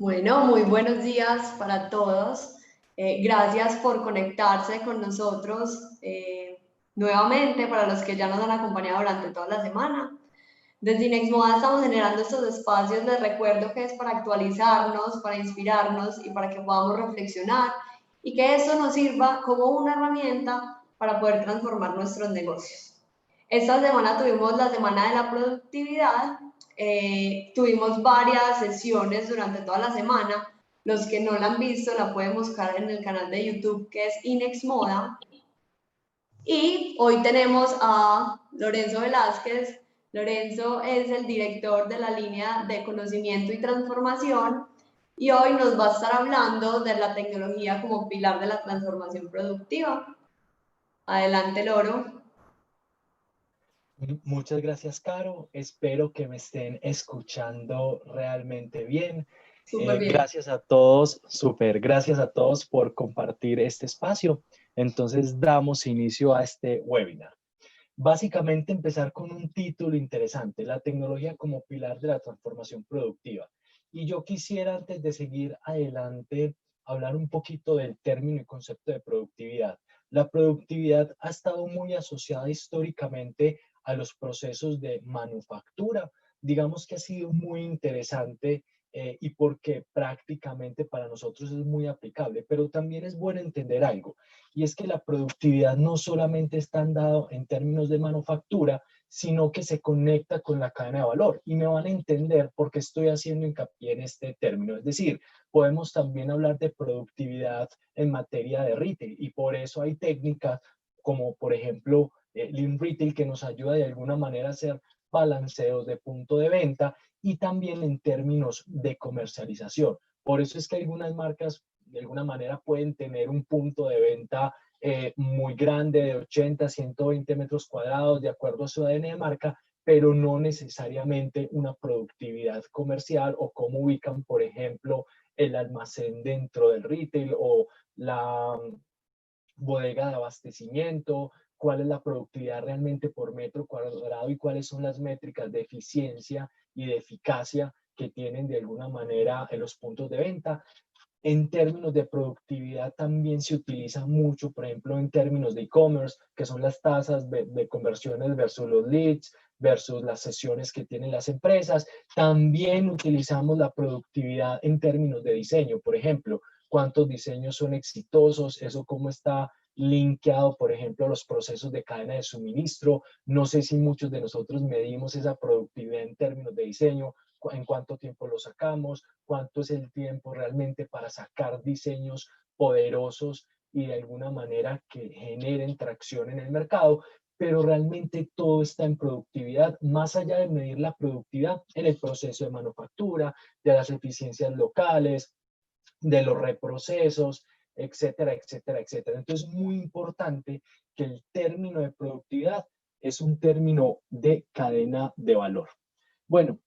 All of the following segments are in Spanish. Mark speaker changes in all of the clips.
Speaker 1: Bueno, muy buenos días para todos. Gracias por conectarse con nosotros nuevamente, para los que ya nos han acompañado durante toda la semana. Desde Inexmoda estamos generando estos espacios de recuerdo que es para actualizarnos, para inspirarnos y para que podamos reflexionar y que eso nos sirva como una herramienta para poder transformar nuestros negocios. Esta semana tuvimos la Semana de la Productividad, tuvimos varias sesiones durante toda la semana. Los que no la han visto la pueden buscar en el canal de YouTube que es Inexmoda. Y hoy tenemos a Lorenzo Velázquez. Lorenzo es el director de la línea de conocimiento y transformación y hoy nos va a estar hablando de la tecnología como pilar de la transformación productiva. Adelante, Loro.
Speaker 2: Muchas gracias, Caro. Espero que me estén escuchando realmente bien.
Speaker 1: Súper bien.
Speaker 2: Gracias a todos, gracias a todos por compartir este espacio. Entonces, damos inicio a este webinar. Básicamente, empezar con un título interesante, la tecnología como pilar de la transformación productiva. Y yo quisiera, antes de seguir adelante, hablar un poquito del término y concepto de productividad. La productividad ha estado muy asociada históricamente a los procesos de manufactura. Digamos que ha sido muy interesante y porque prácticamente para nosotros es muy aplicable, pero también es bueno entender algo, y es que la productividad no solamente está dado en términos de manufactura, sino que se conecta con la cadena de valor. Y me van a entender por qué estoy haciendo hincapié en este término. Es decir, podemos también hablar de productividad en materia de retail, y por eso hay técnicas como, por ejemplo, Lean Retail, que nos ayuda de alguna manera a hacer balanceos de punto de venta y también en términos de comercialización. Por eso es que algunas marcas de alguna manera pueden tener un punto de venta muy grande de 80, 120 metros cuadrados de acuerdo a su ADN de marca, pero no necesariamente una productividad comercial, o cómo ubican, por ejemplo, el almacén dentro del retail o la bodega de abastecimiento, cuál es la productividad realmente por metro cuadrado y cuáles son las métricas de eficiencia y de eficacia que tienen de alguna manera en los puntos de venta. En términos de productividad también se utiliza mucho, por ejemplo, en términos de e-commerce, que son las tasas de conversiones versus los leads, versus las sesiones que tienen las empresas. También utilizamos la productividad en términos de diseño, por ejemplo, cuántos diseños son exitosos, eso cómo está linkeado, por ejemplo, a los procesos de cadena de suministro. No sé si muchos de nosotros medimos esa productividad en términos de diseño, en cuánto tiempo lo sacamos, cuánto es el tiempo realmente para sacar diseños poderosos y de alguna manera que generen tracción en el mercado, pero realmente todo está en productividad, más allá de medir la productividad en el proceso de manufactura, de las eficiencias locales, de los reprocesos, etcétera, etcétera, etcétera. Entonces, es muy importante que el término de productividad es un término de cadena de valor. Bueno,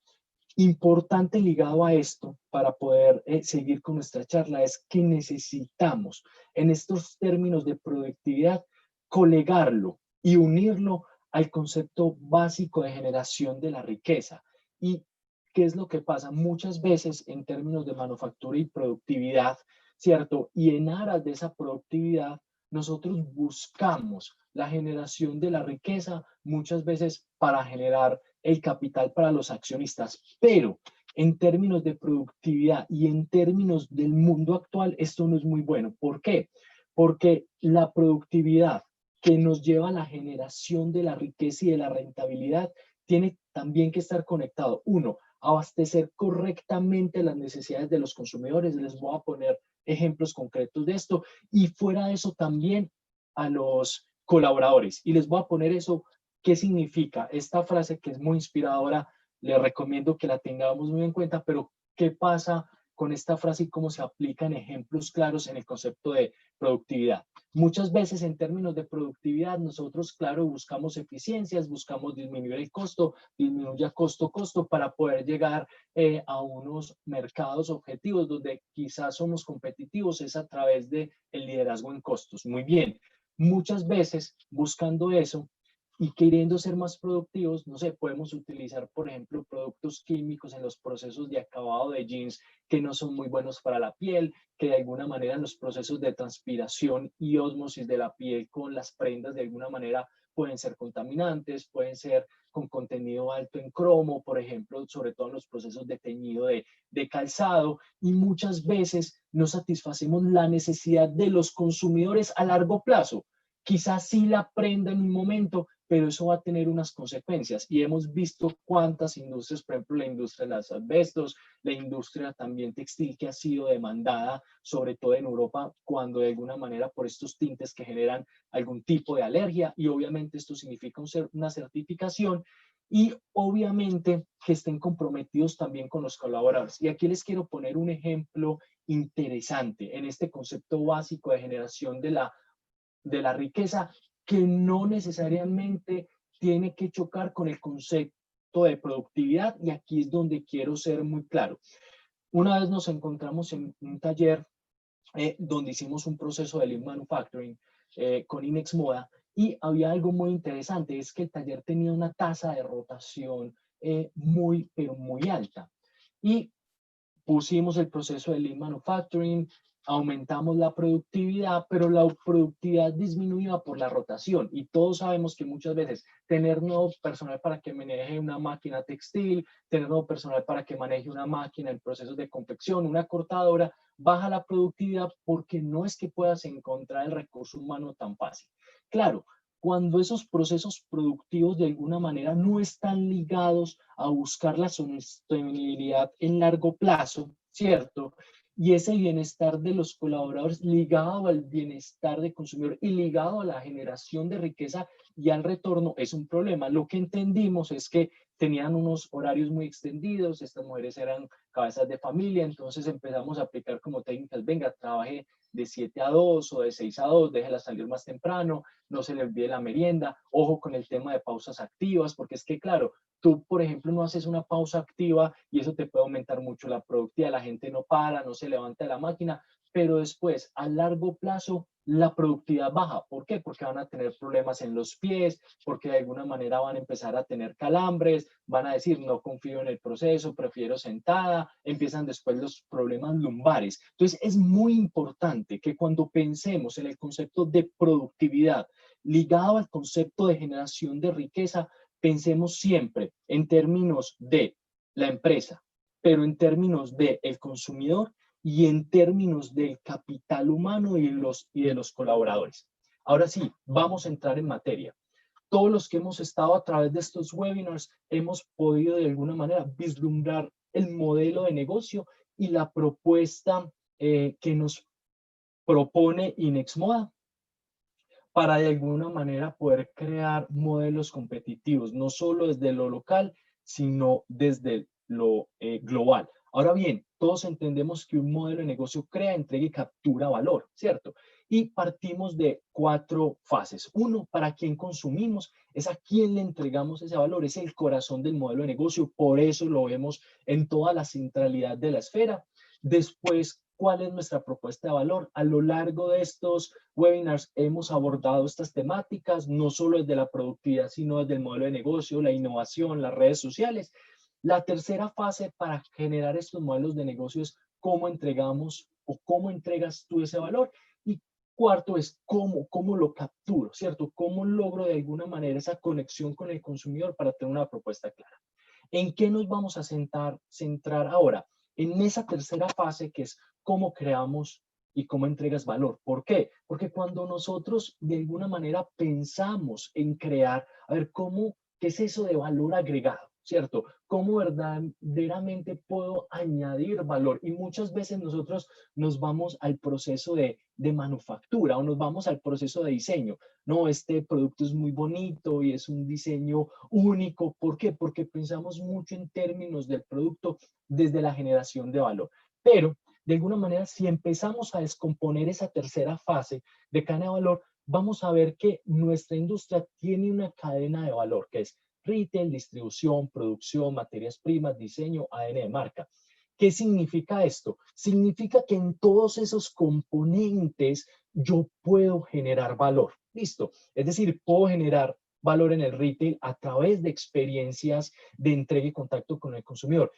Speaker 2: importante ligado a esto para poder seguir con nuestra charla es que necesitamos en estos términos de productividad colegarlo y unirlo al concepto básico de generación de la riqueza. ¿Y qué es lo que pasa? Muchas veces en términos de manufactura y productividad, ¿cierto? Y en aras de esa productividad, nosotros buscamos la generación de la riqueza muchas veces para generar el capital para los accionistas, pero en términos de productividad y en términos del mundo actual, esto no es muy bueno. ¿Por qué? Porque la productividad que nos lleva a la generación de la riqueza y de la rentabilidad tiene también que estar conectado, uno, abastecer correctamente las necesidades de los consumidores. Les voy a poner ejemplos concretos de esto, y fuera de eso también a los colaboradores. Y les voy a poner eso. ¿Qué significa? Esta frase, que es muy inspiradora, les recomiendo que la tengamos muy en cuenta, pero ¿qué pasa con esta frase y cómo se aplica en ejemplos claros en el concepto de productividad? Muchas veces en términos de productividad nosotros, claro, buscamos eficiencias, buscamos disminuir el costo, disminuir costo para poder llegar a unos mercados objetivos donde quizás somos competitivos, es a través del liderazgo en costos. Muy bien, muchas veces buscando eso, y queriendo ser más productivos, no sé, podemos utilizar, por ejemplo, productos químicos en los procesos de acabado de jeans que no son muy buenos para la piel, que de alguna manera en los procesos de transpiración y ósmosis de la piel con las prendas de alguna manera pueden ser contaminantes, pueden ser con contenido alto en cromo, por ejemplo, sobre todo en los procesos de teñido de calzado, y muchas veces no satisfacemos la necesidad de los consumidores a largo plazo. Quizás sí la prenda en un momento, pero eso va a tener unas consecuencias. Y hemos visto cuántas industrias, por ejemplo, la industria de los asbestos, la industria también textil que ha sido demandada, sobre todo en Europa, cuando de alguna manera por estos tintes que generan algún tipo de alergia. Y obviamente esto significa una certificación y obviamente que estén comprometidos también con los colaboradores. Y aquí les quiero poner un ejemplo interesante en este concepto básico de generación de la riqueza que no necesariamente tiene que chocar con el concepto de productividad, y aquí es donde quiero ser muy claro. Una vez nos encontramos en un taller donde hicimos un proceso de Lean Manufacturing con Inex Moda, y había algo muy interesante, es que el taller tenía una tasa de rotación pero muy alta. Y pusimos el proceso de Lean Manufacturing, aumentamos la productividad, pero la productividad disminuía por la rotación. Y todos sabemos que muchas veces tener nuevo personal para que maneje una máquina textil, tener nuevo personal para que maneje una máquina en procesos de confección, una cortadora, baja la productividad porque no es que puedas encontrar el recurso humano tan fácil. Claro, cuando esos procesos productivos de alguna manera no están ligados a buscar la sostenibilidad en largo plazo, ¿cierto? Y ese bienestar de los colaboradores ligado al bienestar del consumidor y ligado a la generación de riqueza y al retorno es un problema. Lo que entendimos es que tenían unos horarios muy extendidos, estas mujeres eran cabezas de familia, entonces empezamos a aplicar como técnicas, venga, trabaje de 7 a 2 o de 6 a 2, déjela salir más temprano, no se le olvide la merienda, ojo con el tema de pausas activas, porque es que claro, tú por ejemplo no haces una pausa activa y eso te puede aumentar mucho la productividad, la gente no para, no se levanta de la máquina, pero después a largo plazo la productividad baja. ¿Por qué? Porque van a tener problemas en los pies, porque de alguna manera van a empezar a tener calambres, van a decir no confío en el proceso, prefiero sentada, empiezan después los problemas lumbares. Entonces es muy importante que cuando pensemos en el concepto de productividad ligado al concepto de generación de riqueza, pensemos siempre en términos de la empresa, pero en términos del consumidor y en términos del capital humano y de los colaboradores. Ahora sí, vamos a entrar en materia. Todos los que hemos estado a través de estos webinars hemos podido de alguna manera vislumbrar el modelo de negocio y la propuesta que nos propone Inexmoda para de alguna manera poder crear modelos competitivos, no solo desde lo local, sino desde lo global. Ahora bien, todos entendemos que un modelo de negocio crea, entrega y captura valor, ¿cierto? Y partimos de 4 fases. Uno, para quién consumimos, es a quién le entregamos ese valor, es el corazón del modelo de negocio, por eso lo vemos en toda la centralidad de la esfera. Después, ¿cuál es nuestra propuesta de valor? A lo largo de estos webinars hemos abordado estas temáticas, no solo desde la productividad, sino desde el modelo de negocio, la innovación, las redes sociales. La tercera fase para generar estos modelos de negocio es cómo entregamos o cómo entregas tú ese valor. Y cuarto es cómo lo capturo, ¿cierto? Cómo logro de alguna manera esa conexión con el consumidor para tener una propuesta clara. ¿En qué nos vamos a centrar ahora? En esa tercera fase que es cómo creamos y cómo entregas valor. ¿Por qué? Porque cuando nosotros de alguna manera pensamos en crear, a ver, ¿qué es eso de valor agregado? ¿Cierto? ¿Cómo verdaderamente puedo añadir valor? Y muchas veces nosotros nos vamos al proceso de manufactura o nos vamos al proceso de diseño. No, este producto es muy bonito y es un diseño único. ¿Por qué? Porque pensamos mucho en términos del producto desde la generación de valor. Pero de alguna manera, si empezamos a descomponer esa tercera fase de cadena de valor, vamos a ver que nuestra industria tiene una cadena de valor, que es retail, distribución, producción, materias primas, diseño, ADN de marca. ¿Qué significa esto? Significa que en todos esos componentes yo puedo generar valor. ¿Listo? Es decir, puedo generar valor en el retail a través de experiencias de entrega y contacto con el consumidor.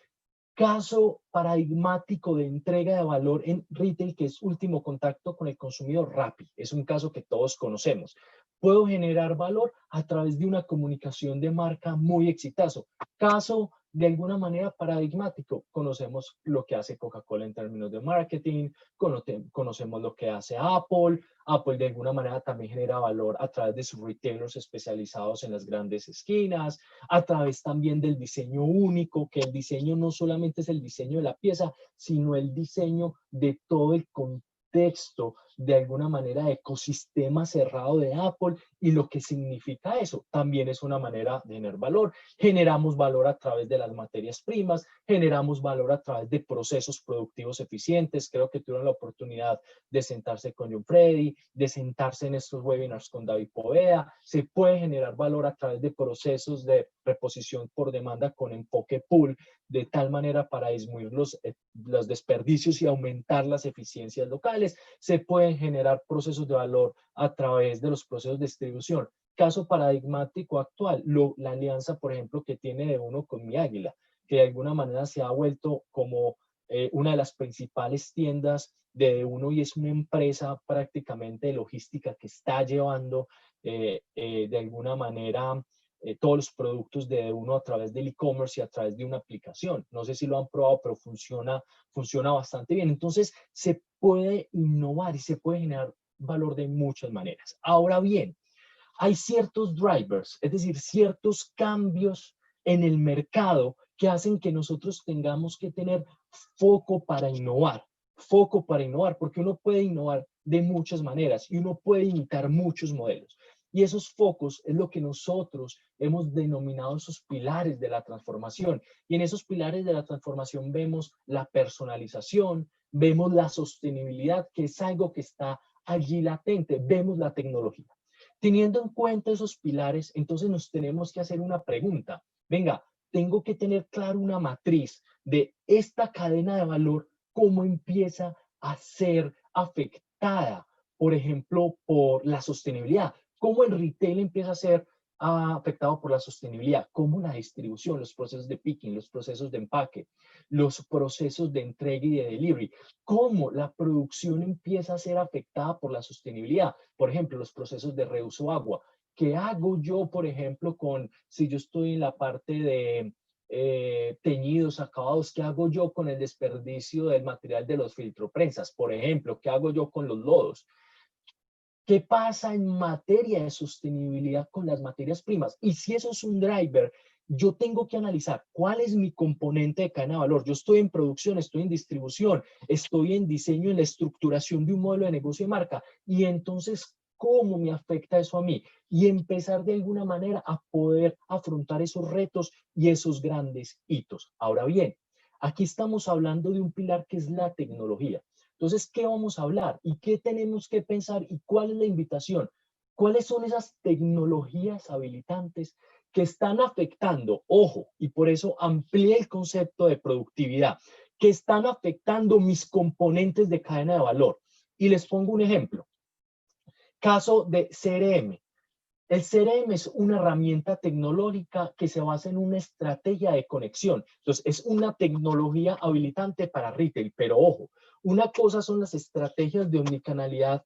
Speaker 2: Caso paradigmático de entrega de valor en retail, que es último contacto con el consumidor, Rappi. Es un caso que todos conocemos. Puedo generar valor a través de una comunicación de marca muy exitoso. Caso de alguna manera paradigmático, conocemos lo que hace Coca-Cola en términos de marketing, conocemos lo que hace Apple. Apple de alguna manera también genera valor a través de sus retailers especializados en las grandes esquinas, a través también del diseño único, que el diseño no solamente es el diseño de la pieza, sino el diseño de todo el contexto, de alguna manera, ecosistema cerrado de Apple, y lo que significa eso también es una manera de generar valor. Generamos valor a través de las materias primas, generamos valor a través de procesos productivos eficientes. Creo que tuvieron la oportunidad de sentarse con John Freddy, de sentarse en estos webinars con David Poveda. Se puede generar valor a través de procesos de reposición por demanda con enfoque pool, de tal manera para disminuir los desperdicios y aumentar las eficiencias locales. Se pueden generar procesos de valor a través de los procesos de distribución. Caso paradigmático actual, la alianza, por ejemplo, que tiene de uno con Mi Águila, que de alguna manera se ha vuelto como una de las principales tiendas de uno, y es una empresa prácticamente de logística que está llevando de alguna manera todos los productos de uno a través del e-commerce y a través de una aplicación. No sé si lo han probado, pero funciona bastante bien. Entonces, se puede innovar y se puede generar valor de muchas maneras. Ahora bien, hay ciertos drivers, es decir, ciertos cambios en el mercado que hacen que nosotros tengamos que tener foco para innovar, porque uno puede innovar de muchas maneras y uno puede imitar muchos modelos. Y esos focos es lo que nosotros hemos denominado esos pilares de la transformación. Y en esos pilares de la transformación vemos la personalización, vemos la sostenibilidad, que es algo que está allí latente, vemos la tecnología. Teniendo en cuenta esos pilares, entonces nos tenemos que hacer una pregunta. Venga, tengo que tener claro una matriz de esta cadena de valor, cómo empieza a ser afectada, por ejemplo, por la sostenibilidad. Cómo el retail empieza a ser afectado por la sostenibilidad, cómo la distribución, los procesos de picking, los procesos de empaque, los procesos de entrega y de delivery, cómo la producción empieza a ser afectada por la sostenibilidad. Por ejemplo, los procesos de reuso agua. ¿Qué hago yo, por ejemplo, si yo estoy en la parte de teñidos, acabados? ¿Qué hago yo con el desperdicio del material de los filtroprensas? Por ejemplo, ¿qué hago yo con los lodos? ¿Qué pasa en materia de sostenibilidad con las materias primas? Y si eso es un driver, yo tengo que analizar cuál es mi componente de cadena de valor. Yo estoy en producción, estoy en distribución, estoy en diseño, en la estructuración de un modelo de negocio de marca. Y entonces, ¿cómo me afecta eso a mí? Y empezar de alguna manera a poder afrontar esos retos y esos grandes hitos. Ahora bien, aquí estamos hablando de un pilar que es la tecnología. Entonces, ¿qué vamos a hablar? ¿Y qué tenemos que pensar? ¿Y cuál es la invitación? ¿Cuáles son esas tecnologías habilitantes que están afectando, ojo, y por eso amplié el concepto de productividad, que están afectando mis componentes de cadena de valor? Y les pongo un ejemplo. Caso de CRM. El CRM es una herramienta tecnológica que se basa en una estrategia de conexión. Entonces, es una tecnología habilitante para retail, pero ojo, una cosa son las estrategias de omnicanalidad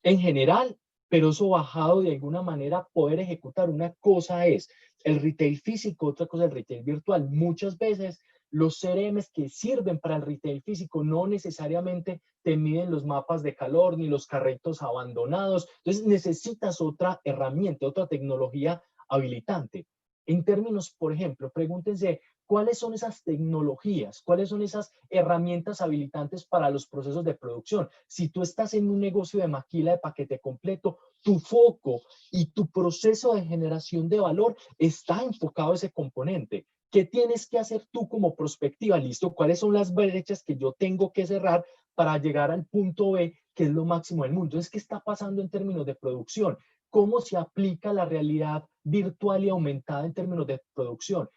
Speaker 2: en general, pero eso bajado de alguna manera poder ejecutar. Una cosa es el retail físico, otra cosa es el retail virtual. Muchas veces los CRMs que sirven para el retail físico no necesariamente te miden los mapas de calor ni los carritos abandonados. Entonces necesitas otra herramienta, otra tecnología habilitante. En términos, por ejemplo, pregúntense, ¿cuáles son esas tecnologías? ¿Cuáles son esas herramientas habilitantes para los procesos de producción? Si tú estás en un negocio de maquila de paquete completo, tu foco y tu proceso de generación de valor está enfocado a ese componente. ¿Qué tienes que hacer tú como prospectiva? ¿Listo? ¿Cuáles son las brechas que yo tengo que cerrar para llegar al punto B, que es lo máximo del mundo? Entonces, ¿qué está pasando en términos de producción? ¿Cómo se aplica la realidad virtual y aumentada en términos de producción?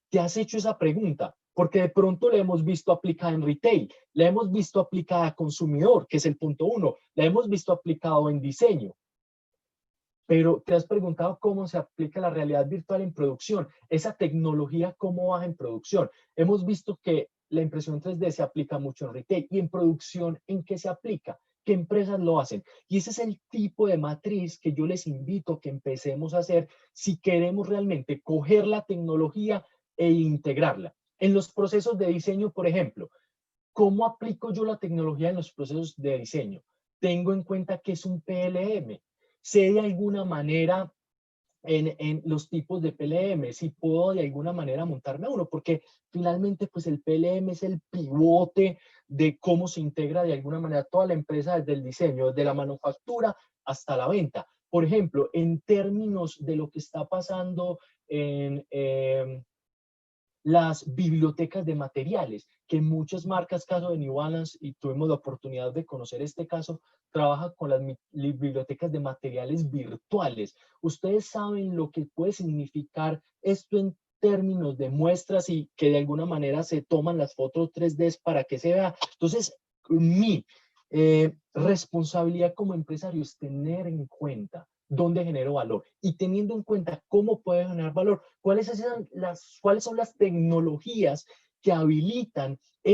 Speaker 2: ¿Te has hecho esa pregunta? Porque de pronto la hemos visto aplicada en retail, la hemos visto aplicada a consumidor, que es el punto 1, la hemos visto aplicado en diseño. pero te has preguntado cómo se aplica la realidad virtual en producción, esa tecnología cómo baja en producción. Hemos visto que la impresión 3D se aplica mucho en retail y en producción, ¿en qué se aplica? ¿Qué empresas lo hacen? Y ese es el tipo de matriz que yo les invito a que empecemos a hacer si queremos realmente coger la tecnología e integrarla. En los procesos de diseño, por ejemplo, ¿cómo aplico yo la tecnología en los procesos de diseño? Tengo en cuenta que es un PLM. Sé de alguna manera en los tipos de PLM, si puedo de alguna manera montarme a uno, porque finalmente pues el PLM es el pivote de cómo se integra de alguna manera toda la empresa desde el diseño, desde la manufactura hasta la venta. Por ejemplo, en términos de lo que está pasando en las bibliotecas de materiales, que muchas marcas, caso de New Balance, y tuvimos la oportunidad de conocer este caso, trabaja con las bibliotecas de materiales virtuales. Ustedes saben lo que puede significar esto en términos de muestras y que de alguna manera se toman las fotos 3D para que se vea. Entonces, mi responsabilidad como empresario es tener en cuenta dónde genero valor y teniendo en cuenta cómo puede generar valor, cuáles son las tecnologías que habilitan eh,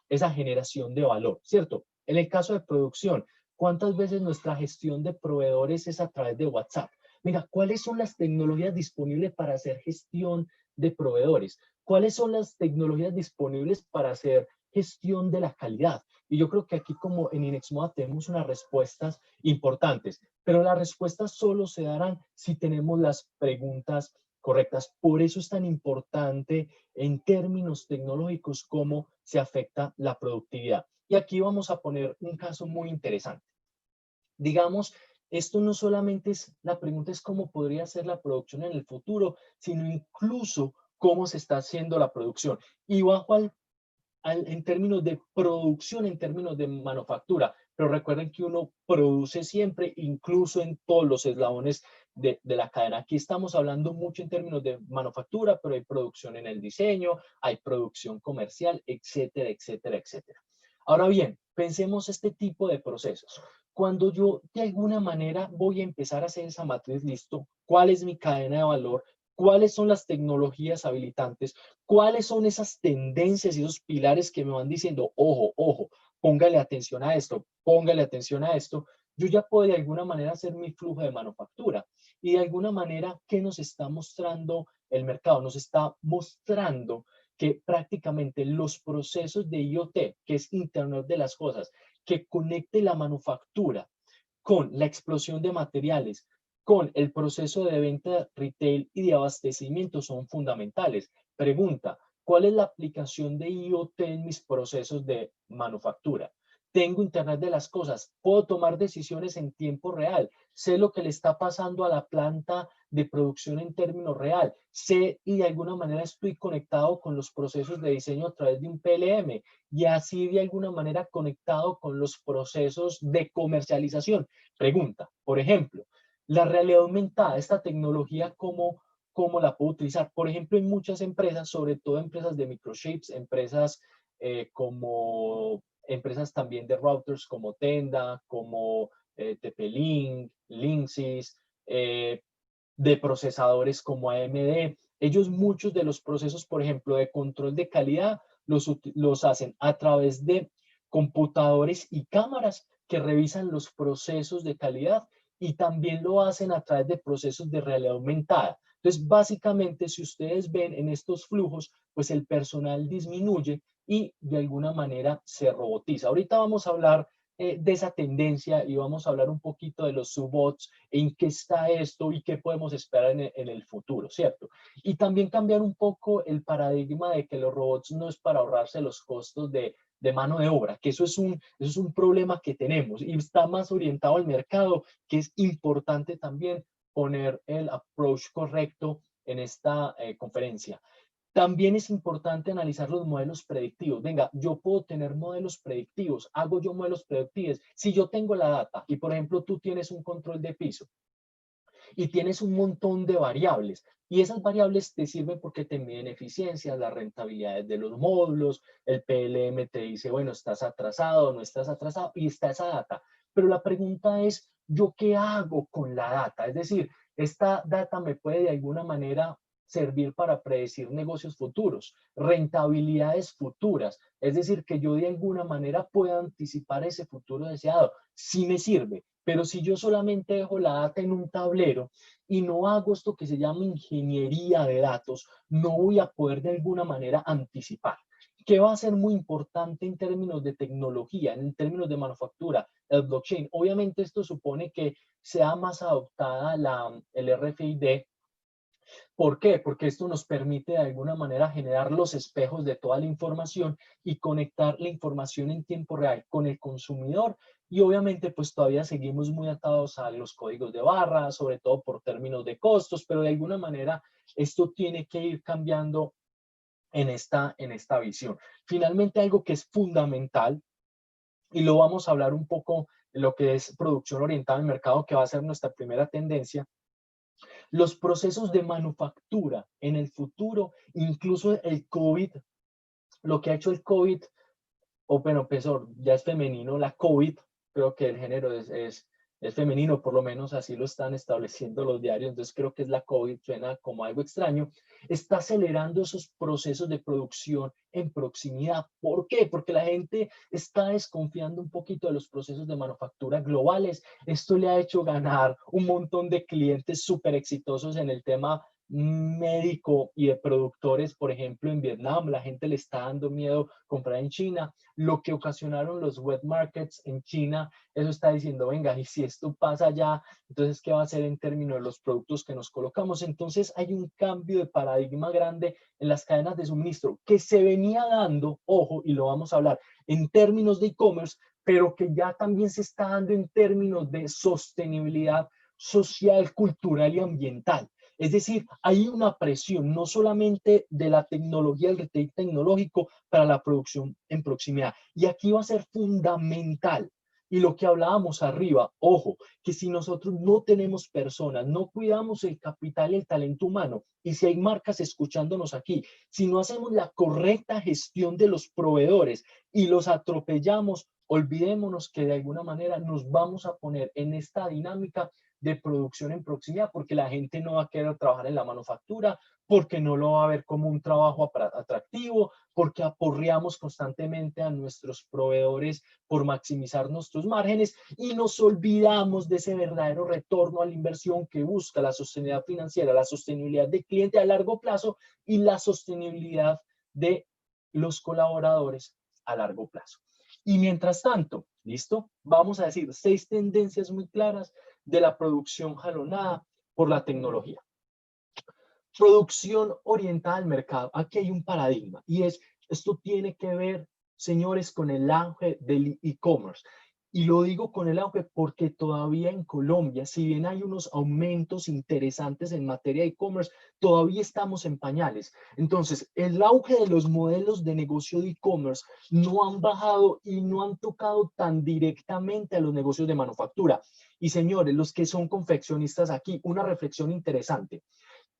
Speaker 2: esa generación de valor, ¿cierto? En el caso de producción, ¿cuántas veces nuestra gestión de proveedores es a través de WhatsApp? Mira, ¿cuáles son las tecnologías disponibles para hacer gestión de proveedores? ¿Cuáles son las tecnologías disponibles para hacer gestión de la calidad? Y yo creo que aquí como en Inexmoda tenemos unas respuestas importantes, pero las respuestas solo se darán si tenemos las preguntas correctas. Por eso es tan importante en términos tecnológicos cómo se afecta la productividad. Y aquí vamos a poner un caso muy interesante. Digamos, esto no solamente es, la pregunta es cómo podría ser la producción en el futuro, sino incluso cómo se está haciendo la producción. Y bajo en términos de producción, en términos de manufactura. Pero recuerden que uno produce siempre, incluso en todos los eslabones de la cadena. Aquí estamos hablando mucho en términos de manufactura, pero hay producción en el diseño, hay producción comercial, etcétera, etcétera, etcétera. Ahora bien, pensemos este tipo de procesos. Cuando yo de alguna manera voy a empezar a hacer esa matriz, listo, ¿cuál es mi cadena de valor? ¿Cuáles son las tecnologías habilitantes? ¿Cuáles son esas tendencias y esos pilares que me van diciendo, ojo, ojo, póngale atención a esto, póngale atención a esto? Yo ya puedo de alguna manera hacer mi flujo de manufactura. Y de alguna manera, ¿qué nos está mostrando el mercado? Nos está mostrando que prácticamente los procesos de IoT, que es Internet de las Cosas, que conecte la manufactura con la explosión de materiales, con el proceso de venta retail y de abastecimiento son fundamentales. Pregunta, ¿cuál es la aplicación de IoT en mis procesos de manufactura? Tengo Internet de las Cosas, puedo tomar decisiones en tiempo real, sé lo que le está pasando a la planta de producción en términos real, sé y de alguna manera estoy conectado con los procesos de diseño a través de un PLM y así de alguna manera conectado con los procesos de comercialización. Pregunta, por ejemplo, la realidad aumentada, esta tecnología, ¿cómo la puedo utilizar? Por ejemplo, en muchas empresas, sobre todo empresas de microchips, empresas como empresas también de routers como Tenda, como TP-Link, Linksys, de procesadores como AMD. Ellos muchos de los procesos, por ejemplo, de control de calidad, los hacen a través de computadores y cámaras que revisan los procesos de calidad y también lo hacen a través de procesos de realidad aumentada. Entonces, básicamente, si ustedes ven en estos flujos, pues el personal disminuye y de alguna manera se robotiza. Ahorita vamos a hablar de esa tendencia y vamos a hablar un poquito de los subbots, en qué está esto y qué podemos esperar en el futuro, ¿cierto? Y también cambiar un poco el paradigma de que los robots no es para ahorrarse los costos de mano de obra, que eso es un problema que tenemos y está más orientado al mercado, que es importante también poner el approach correcto en esta conferencia. También es importante analizar los modelos predictivos. Venga, yo puedo tener modelos predictivos, hago yo modelos predictivos. Si yo tengo la data y, por ejemplo, tú tienes un control de piso y tienes un montón de variables y esas variables te sirven porque te miden eficiencias, las rentabilidades de los módulos, el PLM te dice, bueno, estás atrasado, no estás atrasado y está esa data. Pero la pregunta es, ¿yo qué hago con la data? Es decir, esta data me puede de alguna manera servir para predecir negocios futuros, rentabilidades futuras. Es decir, que yo de alguna manera pueda anticipar ese futuro deseado. Sí me sirve, pero si yo solamente dejo la data en un tablero y no hago esto que se llama ingeniería de datos, no voy a poder de alguna manera anticipar. ¿Qué va a ser muy importante en términos de tecnología, en términos de manufactura? El blockchain. Obviamente esto supone que sea más adoptada el RFID. ¿Por qué? Porque esto nos permite de alguna manera generar los espejos de toda la información y conectar la información en tiempo real con el consumidor. Y obviamente pues todavía seguimos muy atados a los códigos de barra, sobre todo por términos de costos, pero de alguna manera esto tiene que ir cambiando en esta visión. Finalmente, algo que es fundamental, y lo vamos a hablar un poco de lo que es producción orientada al mercado, que va a ser nuestra primera tendencia, los procesos de manufactura en el futuro, incluso el COVID, lo que ha hecho el COVID, o bueno, peor, ya es femenino, la COVID, creo que el género es femenino, por lo menos así lo están estableciendo los diarios, entonces creo que es la COVID, suena como algo extraño, está acelerando esos procesos de producción en proximidad. ¿Por qué? Porque la gente está desconfiando un poquito de los procesos de manufactura globales. Esto le ha hecho ganar un montón de clientes súper exitosos en el tema médico y de productores, por ejemplo, en Vietnam. La gente le está dando miedo comprar en China. Lo que ocasionaron los wet markets en China, eso está diciendo, venga, y si esto pasa allá, entonces, ¿qué va a hacer en términos de los productos que nos colocamos? Entonces, hay un cambio de paradigma grande en las cadenas de suministro que se venía dando, ojo, y lo vamos a hablar, en términos de e-commerce, pero que ya también se está dando en términos de sostenibilidad social, cultural y ambiental. Es decir, hay una presión no solamente de la tecnología, el retail tecnológico para la producción en proximidad. Y aquí va a ser fundamental. Y lo que hablábamos arriba, ojo, que si nosotros no tenemos personas, no cuidamos el capital y el talento humano, y si hay marcas escuchándonos aquí, si no hacemos la correcta gestión de los proveedores y los atropellamos, olvidémonos que de alguna manera nos vamos a poner en esta dinámica de producción en proximidad, porque la gente no va a querer trabajar en la manufactura, porque no lo va a ver como un trabajo atractivo, porque aporreamos constantemente a nuestros proveedores por maximizar nuestros márgenes y nos olvidamos de ese verdadero retorno a la inversión que busca la sostenibilidad financiera, la sostenibilidad del cliente a largo plazo y la sostenibilidad de los colaboradores a largo plazo. Y mientras tanto, ¿listo? Vamos a decir 6 tendencias muy claras de la producción jalonada por la tecnología. Producción orientada al mercado. Aquí hay un paradigma y esto tiene que ver, señores, con el auge del e-commerce. Y lo digo con el auge porque todavía en Colombia, si bien hay unos aumentos interesantes en materia de e-commerce, todavía estamos en pañales. Entonces, el auge de los modelos de negocio de e-commerce no han bajado y no han tocado tan directamente a los negocios de manufactura. Y señores, los que son confeccionistas aquí, una reflexión interesante.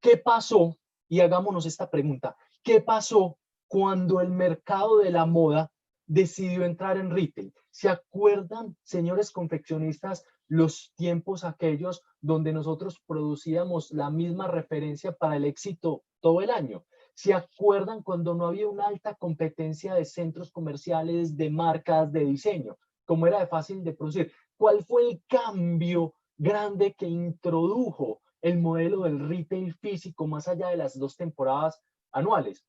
Speaker 2: ¿Qué pasó? Y hagámonos esta pregunta. ¿Qué pasó cuando el mercado de la moda decidió entrar en retail? ¿Se acuerdan, señores confeccionistas, los tiempos aquellos donde nosotros producíamos la misma referencia para el éxito todo el año? ¿Se acuerdan cuando no había una alta competencia de centros comerciales, de marcas, de diseño? ¿Cómo era de fácil de producir? ¿Cuál fue el cambio grande que introdujo el modelo del retail físico más allá de las 2 temporadas anuales?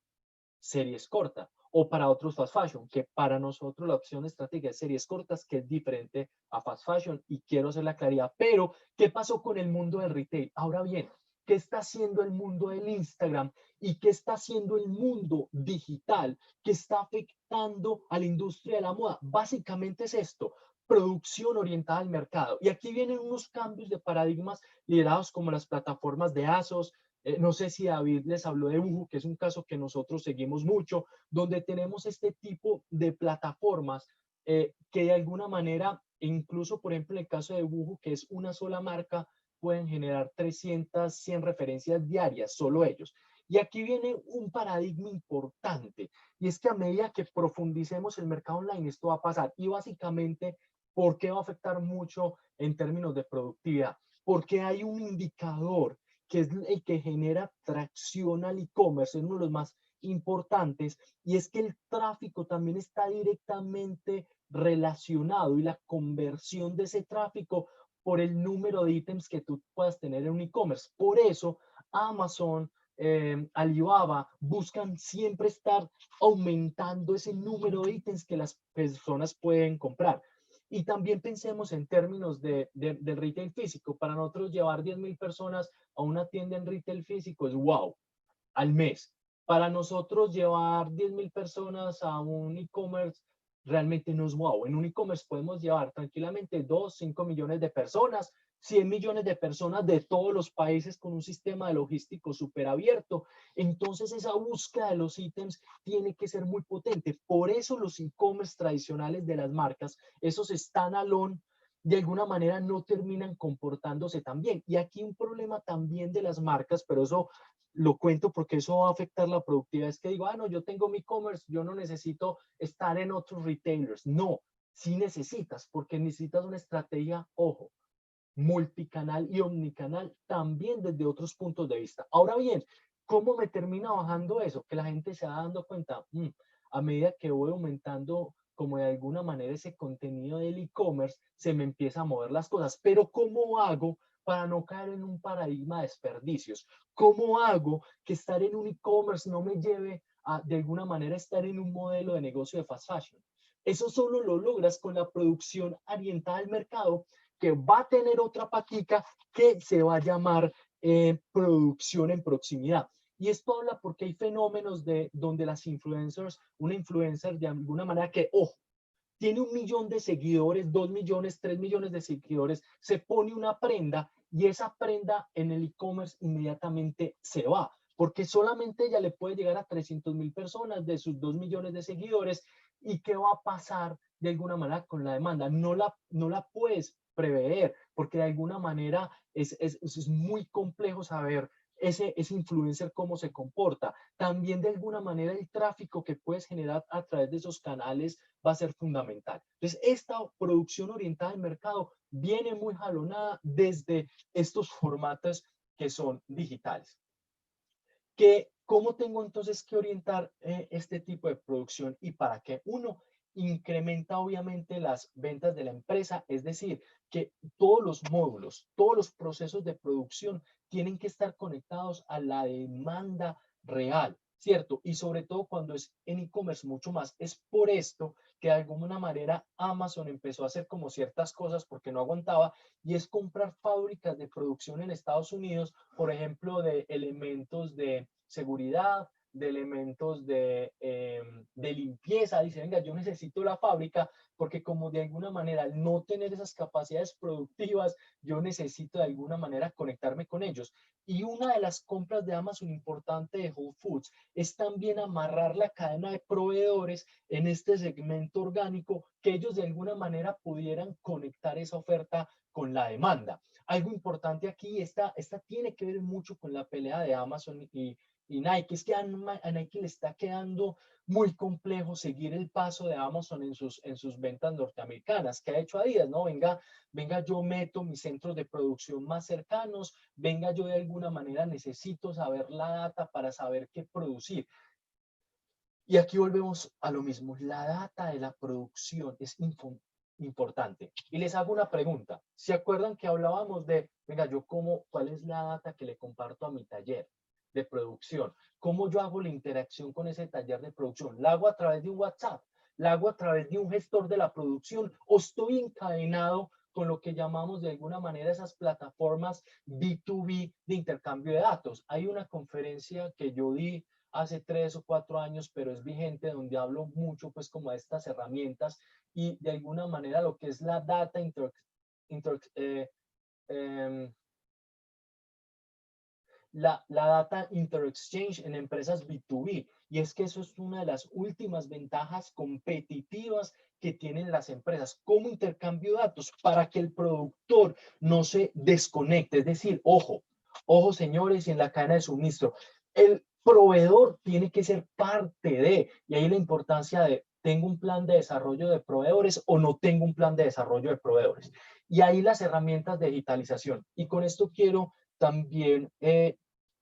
Speaker 2: Series cortas, o para otros fast fashion, que para nosotros la opción estratégica es series cortas, que es diferente a fast fashion, y quiero hacer la claridad. Pero, ¿qué pasó con el mundo del retail? Ahora bien, ¿qué está haciendo el mundo del Instagram y qué está haciendo el mundo digital que está afectando a la industria de la moda? Básicamente es esto: producción orientada al mercado. Y aquí vienen unos cambios de paradigmas liderados como las plataformas de ASOS. No sé si David les habló de Boohoo, que es un caso que nosotros seguimos mucho, donde tenemos este tipo de plataformas que de alguna manera, incluso por ejemplo en el caso de Boohoo, que es una sola marca, pueden generar 300, 100 referencias diarias, solo ellos. Y aquí viene un paradigma importante, y es que a medida que profundicemos el mercado online, esto va a pasar. Y básicamente ¿Por qué va a afectar mucho en términos de productividad? Porque hay un indicador que es el que genera tracción al e-commerce, es uno de los más importantes, y es que el tráfico también está directamente relacionado y la conversión de ese tráfico por el número de ítems que tú puedas tener en un e-commerce. Por eso Amazon, Alibaba buscan siempre estar aumentando ese número de ítems que las personas pueden comprar. Y también pensemos en términos del retail físico. Para nosotros llevar 10.000 personas a una tienda en retail físico es wow, al mes. Para nosotros llevar 10.000 personas a un e-commerce realmente no es wow. En un e-commerce podemos llevar tranquilamente 2, 5 millones de personas, 100 millones de personas de todos los países con un sistema de logístico súper abierto. Entonces esa búsqueda de los ítems tiene que ser muy potente. Por eso los e-commerce tradicionales de las marcas, esos standalone, de alguna manera no terminan comportándose tan bien. Y aquí un problema también de las marcas, pero eso lo cuento porque eso va a afectar la productividad. Es que digo, no, yo tengo mi e-commerce, yo no necesito estar en otros retailers. No, sí necesitas, porque necesitas una estrategia, ojo, multicanal y omnicanal también desde otros puntos de vista. Ahora bien, ¿cómo me termina bajando eso? Que la gente se va dando cuenta, a medida que voy aumentando como de alguna manera ese contenido del e-commerce, se me empieza a mover las cosas. Pero ¿cómo hago para no caer en un paradigma de desperdicios? ¿Cómo hago que estar en un e-commerce no me lleve a, de alguna manera, estar en un modelo de negocio de fast fashion? Eso solo lo logras con la producción orientada al mercado, que va a tener otra patica que se va a llamar producción en proximidad. Y esto habla porque hay fenómenos de donde las influencers, una influencer de alguna manera que, ojo, tiene 1 millón de seguidores, 2 millones, 3 millones de seguidores, se pone una prenda y esa prenda en el e-commerce inmediatamente se va, porque solamente ella le puede llegar a 300.000 personas de sus 2 millones de seguidores. ¿Y qué va a pasar de alguna manera con la demanda? No la puedes prever, porque de alguna manera es muy complejo saber ese influencer cómo se comporta. También de alguna manera el tráfico que puedes generar a través de esos canales va a ser fundamental. Entonces, esta producción orientada al mercado viene muy jalonada desde estos formatos que son digitales. ¿Cómo tengo entonces que orientar este tipo de producción y para qué? Uno, incrementa obviamente las ventas de la empresa, es decir, que todos los módulos, todos los procesos de producción tienen que estar conectados a la demanda real, ¿cierto? Y sobre todo cuando es en e-commerce mucho más. Es por esto que de alguna manera Amazon empezó a hacer como ciertas cosas porque no aguantaba, y es comprar fábricas de producción en Estados Unidos, por ejemplo, de elementos de seguridad, de elementos de limpieza. Dice, venga, yo necesito la fábrica porque como de alguna manera al no tener esas capacidades productivas, yo necesito de alguna manera conectarme con ellos. Y una de las compras de Amazon importante de Whole Foods es también amarrar la cadena de proveedores en este segmento orgánico, que ellos de alguna manera pudieran conectar esa oferta con la demanda. Algo importante aquí, esta tiene que ver mucho con la pelea de Amazon y Nike. Es que a Nike le está quedando muy complejo seguir el paso de Amazon en sus ventas norteamericanas. ¿Qué ha hecho Adidas? No, venga, yo meto mis centros de producción más cercanos, venga, yo de alguna manera necesito saber la data para saber qué producir. Y aquí volvemos a lo mismo, la data de la producción es importante. Y les hago una pregunta. ¿Se acuerdan que hablábamos de, venga, cuál es la data que le comparto a mi taller de producción? ¿Cómo yo hago la interacción con ese taller de producción? ¿La hago a través de un WhatsApp? ¿La hago a través de un gestor de la producción? ¿O estoy encadenado con lo que llamamos de alguna manera esas plataformas B2B de intercambio de datos? Hay una conferencia que yo di hace 3 o 4 años, pero es vigente, donde hablo mucho pues como de estas herramientas y de alguna manera lo que es la data la data interexchange en empresas B2B. Y es que eso es una de las últimas ventajas competitivas que tienen las empresas como intercambio de datos para que el productor no se desconecte. Es decir, ojo señores, y en la cadena de suministro, el proveedor tiene que ser parte de, y ahí la importancia de ¿Tengo un plan de desarrollo de proveedores o no tengo un plan de desarrollo de proveedores? Y ahí las herramientas de digitalización. Y con esto quiero también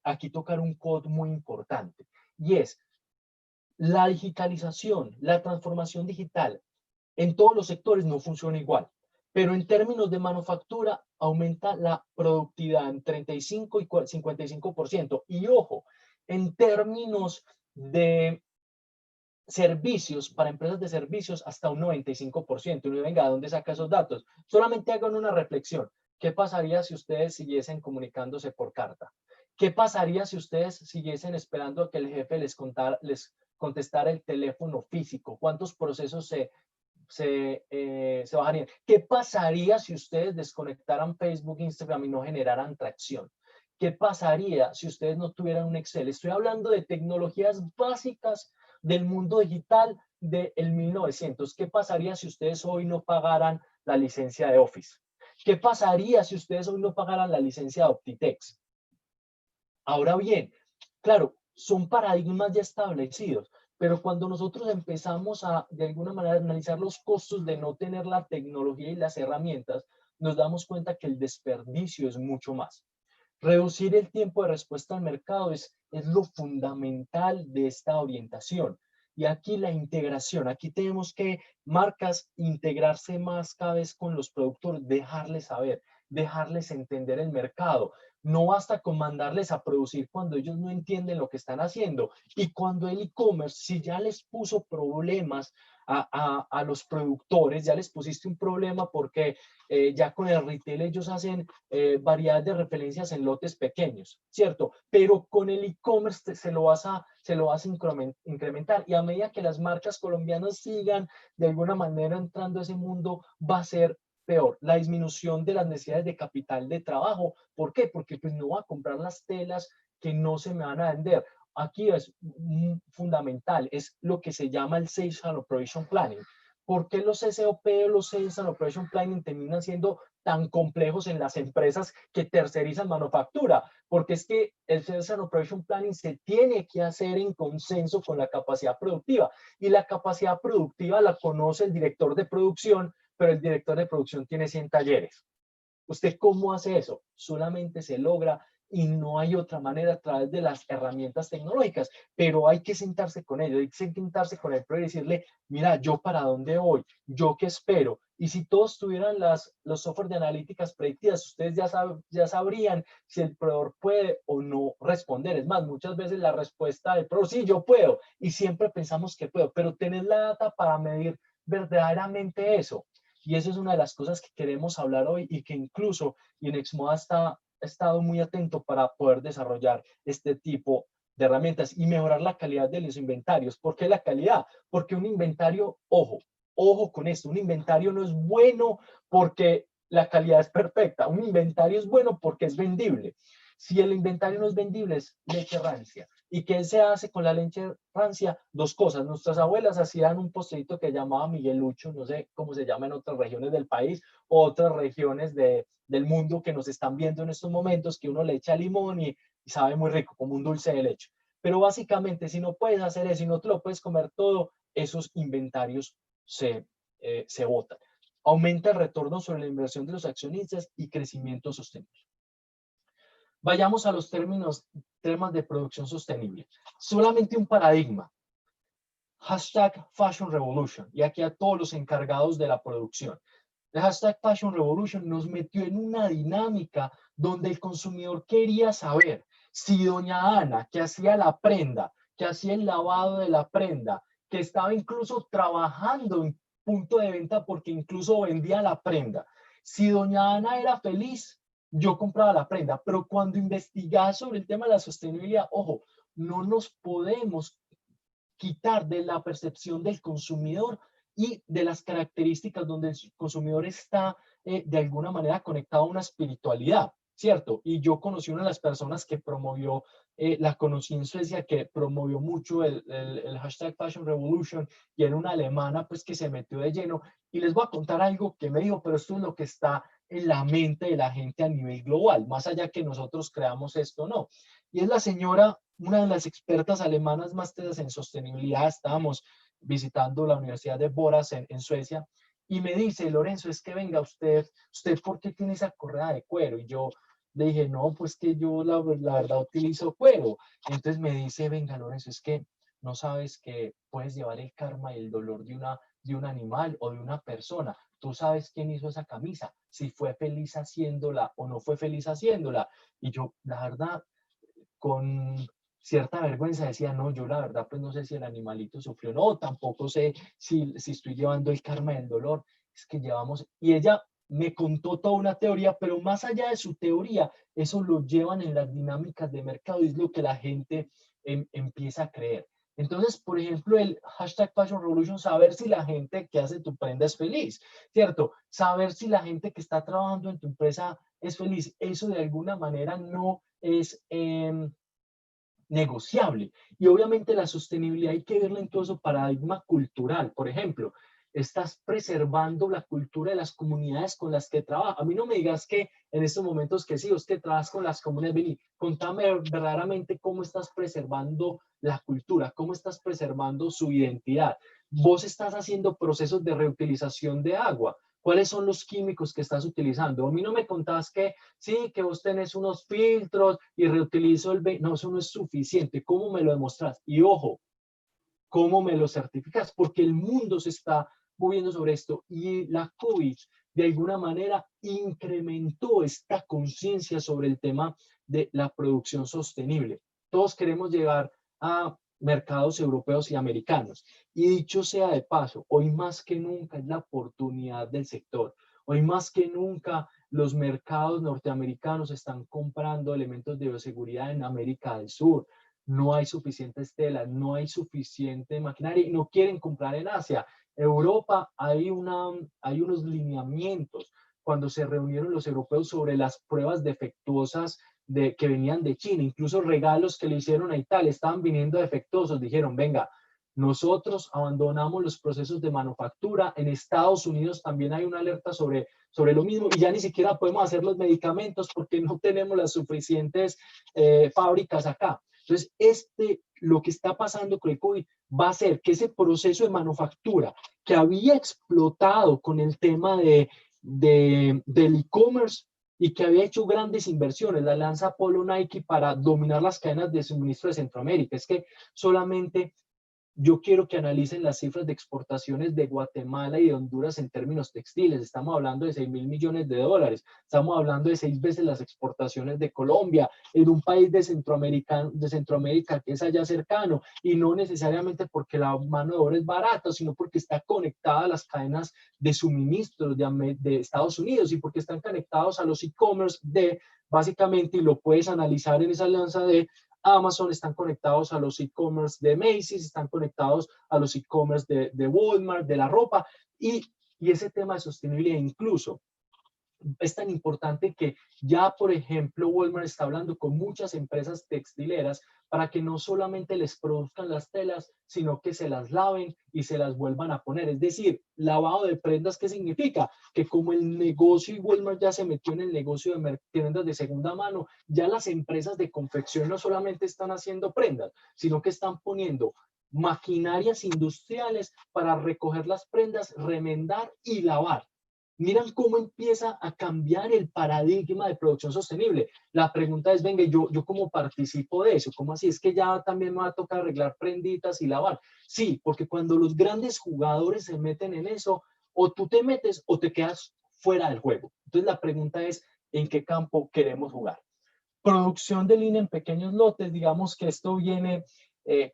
Speaker 2: aquí tocar un code muy importante. Y es la digitalización, la transformación digital en todos los sectores no funciona igual. Pero en términos de manufactura aumenta la productividad en 35 y 55%. Y ojo, en términos de servicios, para empresas de servicios, hasta un 95%. Y venga, ¿de dónde saca esos datos? Solamente hagan una reflexión. ¿Qué pasaría si ustedes siguiesen comunicándose por carta? ¿Qué pasaría si ustedes siguiesen esperando a que el jefe les contestara el teléfono físico? ¿Cuántos procesos se bajarían? ¿Qué pasaría si ustedes desconectaran Facebook, Instagram y no generaran tracción? ¿Qué pasaría si ustedes no tuvieran un Excel? Estoy hablando de tecnologías básicas del mundo digital del 1900. ¿Qué pasaría si ustedes hoy no pagaran la licencia de Office? ¿Qué pasaría si ustedes hoy no pagaran la licencia de Optitex? Ahora bien, claro, son paradigmas ya establecidos, pero cuando nosotros empezamos a, de alguna manera, analizar los costos de no tener la tecnología y las herramientas, nos damos cuenta que el desperdicio es mucho más. Reducir el tiempo de respuesta al mercado es lo fundamental de esta orientación. Y aquí la integración, aquí tenemos que marcas integrarse más cada vez con los productores, dejarles saber, dejarles entender el mercado. No basta con mandarles a producir cuando ellos no entienden lo que están haciendo. Y cuando el e-commerce, si ya les puso problemas a los productores, ya les pusiste un problema porque ya con el retail ellos hacen variedad de referencias en lotes pequeños, ¿cierto? Pero con el e-commerce se lo vas a incrementar, y a medida que las marcas colombianas sigan de alguna manera entrando a ese mundo, va a ser peor. La disminución de las necesidades de capital de trabajo. ¿Por qué? Porque pues no va a comprar las telas que no se me van a vender. Aquí es fundamental, es lo que se llama el Sales and Operation Planning. ¿Por qué los SOP o los Sales and Operation Planning terminan siendo tan complejos en las empresas que tercerizan manufactura? Porque es que el Sales and Operation Planning se tiene que hacer en consenso con la capacidad productiva, y la capacidad productiva la conoce el director de producción, pero el director de producción tiene 100 talleres. ¿Usted cómo hace eso? Solamente se logra, y no hay otra manera, a través de las herramientas tecnológicas, pero hay que sentarse con ellos, hay que sentarse con el pro y decirle, mira, yo para dónde voy, yo qué espero. Y si todos tuvieran los software de analíticas predictivas, ustedes ya sabrían si el proveedor puede o no responder. Es más, muchas veces la respuesta del pro, sí, yo puedo, y siempre pensamos que puedo, pero tener la data para medir verdaderamente eso. Y eso es una de las cosas que queremos hablar hoy, y que incluso Inexmoda ha estado muy atento para poder desarrollar este tipo de herramientas y mejorar la calidad de los inventarios. ¿Por qué la calidad? Porque un inventario, ojo con esto, un inventario no es bueno porque la calidad es perfecta. Un inventario es bueno porque es vendible. Si el inventario no es vendible, es leche rancia. ¿Y qué se hace con la leche rancia? Dos cosas. Nuestras abuelas hacían un postrecito que llamaba Miguelucho, no sé cómo se llama en otras regiones del país o otras regiones del mundo que nos están viendo en estos momentos, que uno le echa limón y sabe muy rico, como un dulce de leche. Pero básicamente, si no puedes hacer eso y no te lo puedes comer todo, esos inventarios se botan. Aumenta el retorno sobre la inversión de los accionistas y crecimiento sostenible. Vayamos a los temas de producción sostenible. Solamente un paradigma. Hashtag Fashion Revolution. Y aquí a todos los encargados de la producción. El hashtag Fashion Revolution nos metió en una dinámica donde el consumidor quería saber si doña Ana, que hacía la prenda, que hacía el lavado de la prenda, que estaba incluso trabajando en punto de venta porque incluso vendía la prenda, si doña Ana era feliz, yo compraba la prenda. Pero cuando investigás sobre el tema de la sostenibilidad, ojo, no nos podemos quitar de la percepción del consumidor y de las características donde el consumidor está de alguna manera conectado a una espiritualidad, ¿cierto? Y yo conocí una de las personas que promovió, la conocí en Suecia, que promovió mucho el hashtag Fashion Revolution, y era una alemana pues que se metió de lleno. Y les voy a contar algo que me dijo, pero esto es lo que está en la mente de la gente a nivel global, más allá que nosotros creamos esto, no. Y es la señora, una de las expertas alemanas más tesas en sostenibilidad. Estábamos visitando la Universidad de Borås en Suecia, y me dice, Lorenzo, es que venga usted ¿por qué tiene esa correa de cuero? Y yo le dije, no, pues que yo la verdad utilizo cuero. Entonces me dice, venga, Lorenzo, es que no sabes que puedes llevar el karma y el dolor de un animal o de una persona. Tú sabes quién hizo esa camisa, si fue feliz haciéndola o no fue feliz haciéndola. Y yo, la verdad, con cierta vergüenza decía, no, yo la verdad pues no sé si el animalito sufrió, no, tampoco sé si estoy llevando el karma del dolor, es que llevamos, y ella me contó toda una teoría, pero más allá de su teoría, eso lo llevan en las dinámicas de mercado y es lo que la gente empieza a creer. Entonces, por ejemplo, el hashtag Fashion Revolution, saber si la gente que hace tu prenda es feliz, ¿cierto? Saber si la gente que está trabajando en tu empresa es feliz. Eso de alguna manera no es negociable. Y obviamente la sostenibilidad hay que verla en todo su paradigma cultural. Por ejemplo, estás preservando la cultura de las comunidades con las que trabajas. A mí no me digas que en estos momentos que sí, usted trabaja con las comunidades, vení, contame verdaderamente cómo estás preservando la cultura, cómo estás preservando su identidad. Vos estás haciendo procesos de reutilización de agua. ¿Cuáles son los químicos que estás utilizando? A mí no me contabas que sí, que vos tenés unos filtros y reutilizo no, eso no es suficiente. ¿Cómo me lo demostras? Y ojo, ¿cómo me lo certificas? Porque el mundo se está moviendo sobre esto y la COVID de alguna manera incrementó esta conciencia sobre el tema de la producción sostenible. Todos queremos llegar a mercados europeos y americanos. Y dicho sea de paso, hoy más que nunca es la oportunidad del sector. Hoy más que nunca los mercados norteamericanos están comprando elementos de bioseguridad en América del Sur. No hay suficientes telas, no hay suficiente maquinaria y no quieren comprar en Asia. Europa hay unos lineamientos cuando se reunieron los europeos sobre las pruebas defectuosas que venían de China, incluso regalos que le hicieron a Italia estaban viniendo defectuosos, dijeron, venga, nosotros abandonamos los procesos de manufactura, en Estados Unidos también hay una alerta sobre lo mismo y ya ni siquiera podemos hacer los medicamentos porque no tenemos las suficientes fábricas acá. Entonces, lo que está pasando con el COVID va a ser que ese proceso de manufactura que había explotado con el tema del e-commerce y que había hecho grandes inversiones, la alianza Polo-Nike para dominar las cadenas de suministro de Centroamérica, es que solamente yo quiero que analicen las cifras de exportaciones de Guatemala y de Honduras en términos textiles. Estamos hablando de 6.000 millones de dólares. Estamos hablando de 6 veces las exportaciones de Colombia, en un país de Centroamérica que es allá cercano, y no necesariamente porque la mano de obra es barata, sino porque está conectada a las cadenas de suministros de Estados Unidos y porque están conectados a los e-commerce básicamente, y lo puedes analizar en esa alianza de Amazon, están conectados a los e-commerce de Macy's, están conectados a los e-commerce de Walmart, de la ropa, y ese tema de sostenibilidad incluso es tan importante que ya, por ejemplo, Walmart está hablando con muchas empresas textileras para que no solamente les produzcan las telas, sino que se las laven y se las vuelvan a poner. Es decir, lavado de prendas, ¿qué significa? Que como el negocio y Walmart ya se metió en el negocio de prendas de segunda mano, ya las empresas de confección no solamente están haciendo prendas, sino que están poniendo maquinarias industriales para recoger las prendas, remendar y lavar. Miran cómo empieza a cambiar el paradigma de producción sostenible. La pregunta es, venga, ¿yo cómo participo de eso? ¿Cómo así? Es que ya también me va a tocar arreglar prenditas y lavar. Sí, porque cuando los grandes jugadores se meten en eso, o tú te metes o te quedas fuera del juego. Entonces la pregunta es, ¿en qué campo queremos jugar? Producción de línea en pequeños lotes, digamos que esto viene,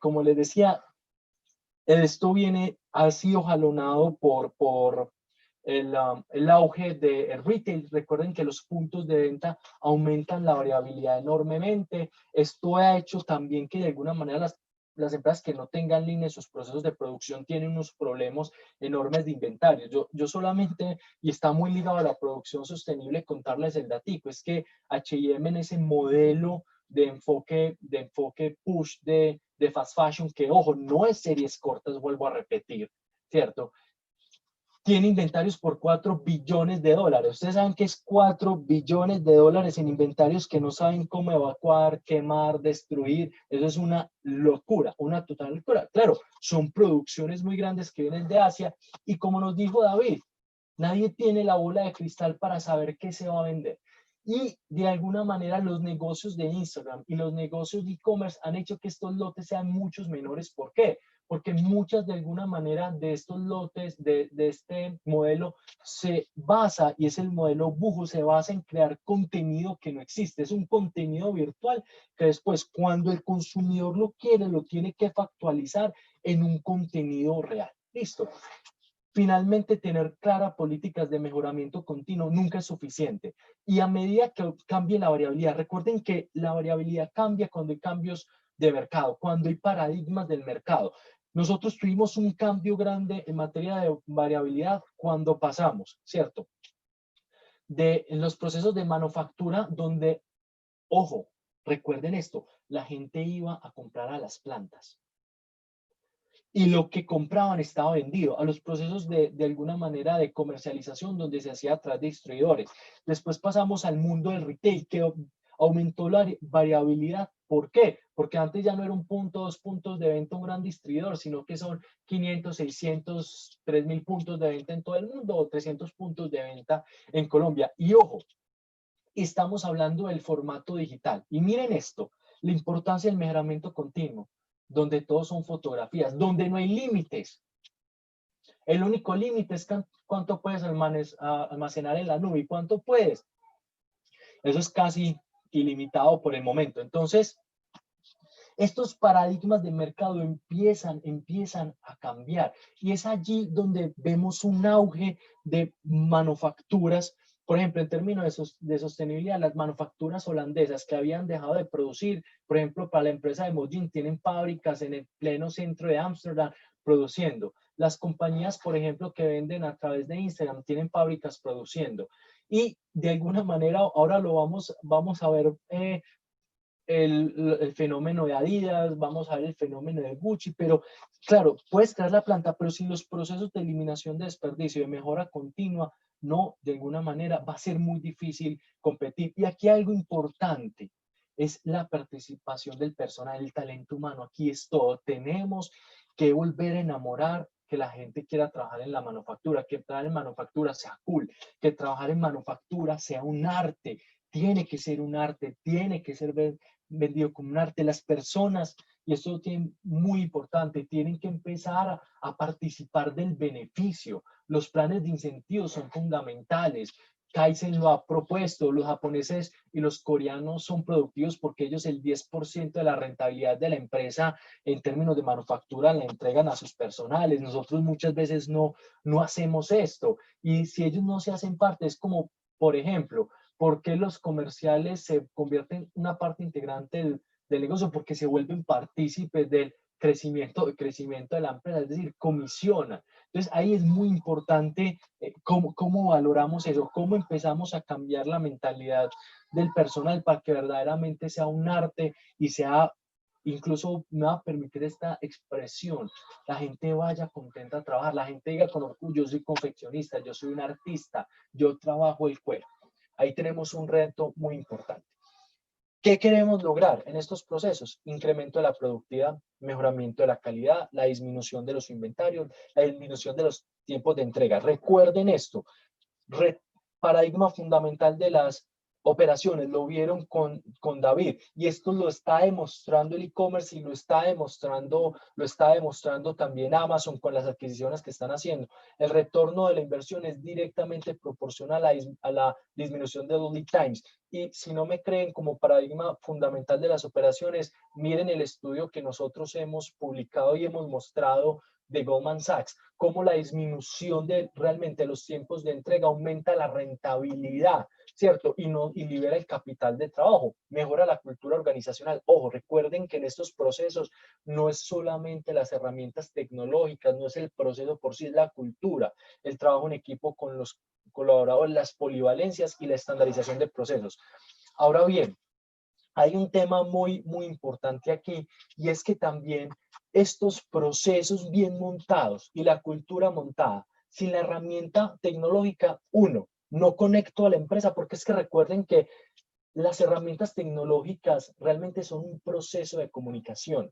Speaker 2: como les decía, esto viene, ha sido jalonado por el auge del retail. Recuerden que los puntos de venta aumentan la variabilidad enormemente. Esto ha hecho también que de alguna manera las empresas que no tengan línea en sus procesos de producción tienen unos problemas enormes de inventario. Yo solamente, y está muy ligado a la producción sostenible, contarles el datico, es que H&M en ese modelo de enfoque push de fast fashion, que ojo, no es series cortas, vuelvo a repetir, ¿cierto? tiene inventarios por 4 billones de dólares. Ustedes saben que es 4 billones de dólares en inventarios que no saben cómo evacuar, quemar, destruir. Eso es una locura, una total locura. Claro, son producciones muy grandes que vienen de Asia y como nos dijo David, nadie tiene la bola de cristal para saber qué se va a vender. Y de alguna manera los negocios de Instagram y los negocios de e-commerce han hecho que estos lotes sean muchos menores. ¿Por qué? Porque muchas de alguna manera de estos lotes, de este modelo, se basa, y es el modelo bujo, se basa en crear contenido que no existe. Es un contenido virtual que después, cuando el consumidor lo quiere, lo tiene que factualizar en un contenido real. Listo. Finalmente, tener claras políticas de mejoramiento continuo nunca es suficiente. Y a medida que cambie la variabilidad, recuerden que la variabilidad cambia cuando hay cambios de mercado, cuando hay paradigmas del mercado. Nosotros tuvimos un cambio grande en materia de variabilidad cuando pasamos, ¿cierto? De los procesos de manufactura donde, ojo, recuerden esto, la gente iba a comprar a las plantas y lo que compraban estaba vendido, a los procesos de alguna manera de comercialización donde se hacía a través de distribuidores. Después pasamos al mundo del retail, que aumentó la variabilidad. ¿Por qué? Porque antes ya no era un punto, 2 puntos de venta un gran distribuidor, sino que son 500, 600, 3000 puntos de venta en todo el mundo o 300 puntos de venta en Colombia. Y ojo, estamos hablando del formato digital. Y miren esto, la importancia del mejoramiento continuo, donde todos son fotografías, donde no hay límites. El único límite es cuánto puedes almacenar en la nube y cuánto puedes. Eso es casi ilimitado por el momento. Entonces, estos paradigmas de mercado empiezan a cambiar. Y es allí donde vemos un auge de manufacturas. Por ejemplo, en términos de sostenibilidad, las manufacturas holandesas que habían dejado de producir, por ejemplo, para la empresa de Mojin, tienen fábricas en el pleno centro de Ámsterdam produciendo. Las compañías, por ejemplo, que venden a través de Instagram, tienen fábricas produciendo. Y de alguna manera, ahora lo vamos a ver el fenómeno de Adidas, vamos a ver el fenómeno de Gucci, pero claro, puedes crear la planta, pero sin los procesos de eliminación de desperdicio, de mejora continua, no, de alguna manera va a ser muy difícil competir. Y aquí algo importante es la participación del personal, el talento humano. Aquí es todo. Tenemos que volver a enamorar que la gente quiera trabajar en la manufactura, que trabajar en manufactura sea cool, que trabajar en manufactura sea un arte, tiene que ser un arte, tiene que ser vendido como un arte. Las personas, y esto es muy importante, tienen que empezar a participar del beneficio. Los planes de incentivos son fundamentales. Kaizen lo ha propuesto, los japoneses y los coreanos son productivos porque ellos el 10% de la rentabilidad de la empresa en términos de manufactura la entregan a sus personales. Nosotros muchas veces no hacemos esto. Y si ellos no se hacen parte, es como, por ejemplo, ¿por qué los comerciales se convierten en una parte integrante del negocio? Porque se vuelven partícipes del crecimiento de la empresa, es decir, comisionan. Entonces ahí es muy importante cómo valoramos eso, cómo empezamos a cambiar la mentalidad del personal para que verdaderamente sea un arte y sea, incluso me va a permitir esta expresión, la gente vaya contenta a trabajar, la gente diga con orgullo, yo soy confeccionista, yo soy un artista, yo trabajo el cuero. Ahí tenemos un reto muy importante. ¿Qué queremos lograr en estos procesos? Incremento de la productividad, mejoramiento de la calidad, la disminución de los inventarios, la disminución de los tiempos de entrega. Recuerden esto, paradigma fundamental de las operaciones, lo vieron con David, y esto lo está demostrando el e-commerce y lo está demostrando también Amazon con las adquisiciones que están haciendo. El retorno de la inversión es directamente proporcional a la disminución de los lead times. Y si no me creen como paradigma fundamental de las operaciones, miren el estudio que nosotros hemos publicado y hemos mostrado de Goldman Sachs, cómo la disminución de realmente los tiempos de entrega aumenta la rentabilidad, ¿cierto? Y libera el capital de trabajo, mejora la cultura organizacional. Ojo, recuerden que en estos procesos no es solamente las herramientas tecnológicas, no es el proceso por sí, es la cultura, el trabajo en equipo con los colaboradores, las polivalencias y la estandarización de procesos. Ahora bien, hay un tema muy importante aquí, y es que también estos procesos bien montados y la cultura montada Sin la herramienta tecnológica, no conecto a la empresa, porque es que recuerden que las herramientas tecnológicas realmente son un proceso de comunicación.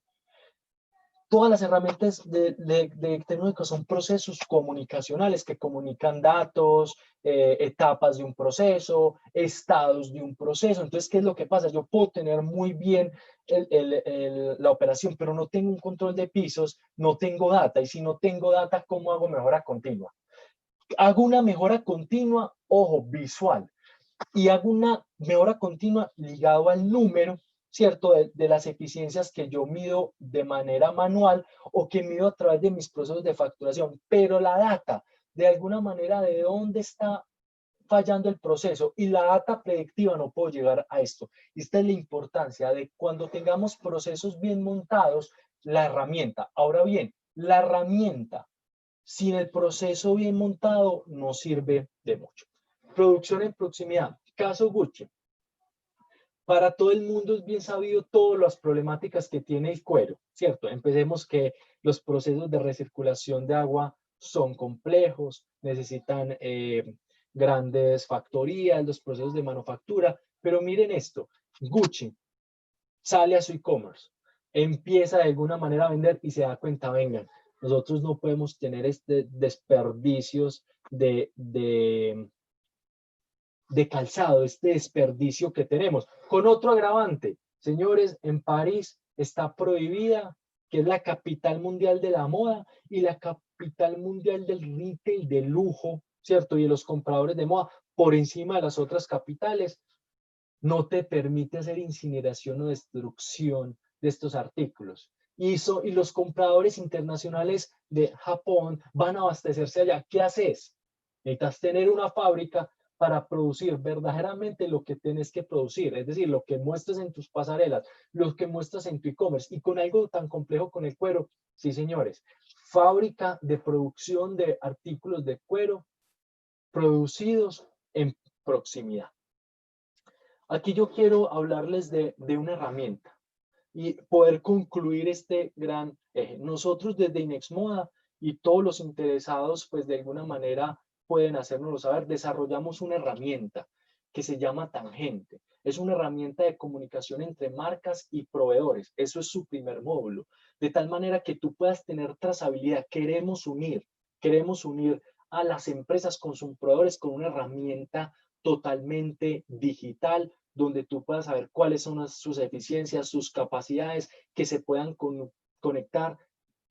Speaker 2: Todas las herramientas de tecnológicas son procesos comunicacionales que comunican datos, etapas de un proceso, estados de un proceso. Entonces, ¿qué es lo que pasa? Yo puedo tener muy bien la operación, pero no tengo un control de pisos, no tengo data. Y si no tengo data, ¿cómo hago mejora continua? Hago una mejora continua, ojo, visual. Y hago una mejora continua ligado al número, ¿cierto? De las eficiencias que yo mido de manera manual o que mido a través de mis procesos de facturación. Pero la data, de alguna manera, ¿de dónde está fallando el proceso? Y la data predictiva no puedo llegar a esto. Esta es la importancia de cuando tengamos procesos bien montados, la herramienta. Ahora bien, la herramienta sin el proceso bien montado no sirve de mucho. Producción en proximidad. Caso Gucci. Para todo el mundo es bien sabido todas las problemáticas que tiene el cuero, ¿cierto? Empecemos que los procesos de recirculación de agua son complejos, necesitan grandes factorías, los procesos de manufactura, pero miren esto, Gucci sale a su e-commerce, empieza de alguna manera a vender y se da cuenta, vengan, nosotros no podemos tener desperdicios de calzado, este desperdicio que tenemos. Con otro agravante, señores, en París está prohibida, que es la capital mundial de la moda y la capital mundial del retail de lujo, ¿cierto? Y de los compradores de moda, por encima de las otras capitales, no te permite hacer incineración o destrucción de estos artículos. Y los compradores internacionales de Japón van a abastecerse allá. ¿Qué haces? Necesitas tener una fábrica para producir verdaderamente lo que tienes que producir, es decir, lo que muestras en tus pasarelas, lo que muestras en tu e-commerce, y con algo tan complejo con el cuero, sí señores, fábrica de producción de artículos de cuero producidos en proximidad. Aquí yo quiero hablarles de una herramienta y poder concluir este gran eje. Nosotros desde Inexmoda y todos los interesados, pues de alguna manera pueden hacérnoslo saber, desarrollamos una herramienta que se llama Tangente. Es una herramienta de comunicación entre marcas y proveedores. Eso es su primer módulo. De tal manera que tú puedas tener trazabilidad. Queremos unir a las empresas con sus proveedores con una herramienta totalmente digital, donde tú puedas saber cuáles son sus eficiencias, sus capacidades, que se puedan conectar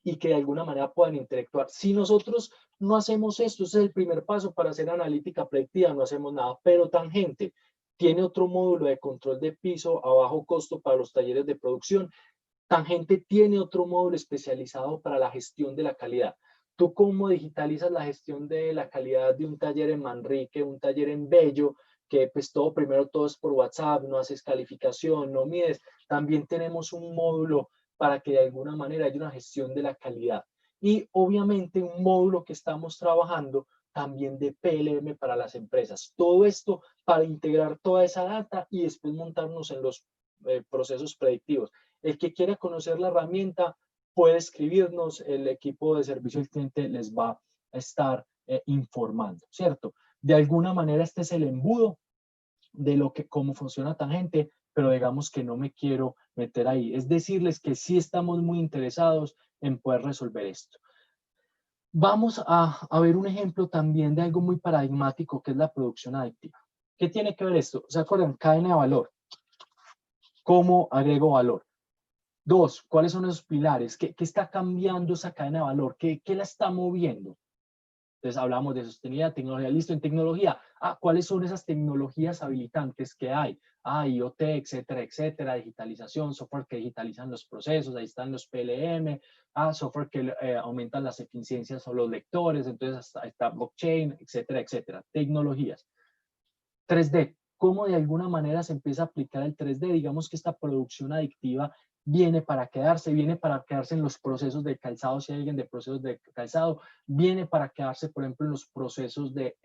Speaker 2: y que de alguna manera puedan interactuar. Si nosotros no hacemos esto, ese es el primer paso para hacer analítica predictiva, no hacemos nada. Pero Tangente tiene otro módulo de control de piso a bajo costo para los talleres de producción. Tangente tiene otro módulo especializado para la gestión de la calidad. ¿Tú cómo digitalizas la gestión de la calidad de un taller en Manrique, un taller en Bello, que pues todo es por WhatsApp, no haces calificación, no mides? También tenemos un módulo para que de alguna manera haya una gestión de la calidad. Y obviamente un módulo que estamos trabajando también de PLM para las empresas. Todo esto para integrar toda esa data y después montarnos en los procesos predictivos. El que quiera conocer la herramienta puede escribirnos, el equipo de servicio al cliente les va a estar informando, ¿cierto? De alguna manera este es el embudo de cómo funciona Tangente, pero digamos que no me quiero meter ahí. Es decirles que sí estamos muy interesados en poder resolver esto. Vamos a ver un ejemplo también de algo muy paradigmático que es la producción adictiva. ¿Qué tiene que ver esto? ¿Se acuerdan? Cadena de valor. ¿Cómo agrego valor? Dos, ¿cuáles son esos pilares? ¿Qué está cambiando esa cadena de valor? ¿Qué la está moviendo? Entonces hablamos de sostenibilidad, tecnología, listo, en tecnología. ¿Cuáles son esas tecnologías habilitantes que hay? IoT, etcétera, etcétera, digitalización, software que digitalizan los procesos, ahí están los PLM, software que aumentan las eficiencias o los lectores, entonces ahí está blockchain, etcétera, etcétera, tecnologías. 3D, ¿cómo de alguna manera se empieza a aplicar el 3D? Digamos que esta producción adictiva viene para quedarse en los procesos de calzado, si hay alguien de procesos de calzado, viene para quedarse, por ejemplo, en los procesos de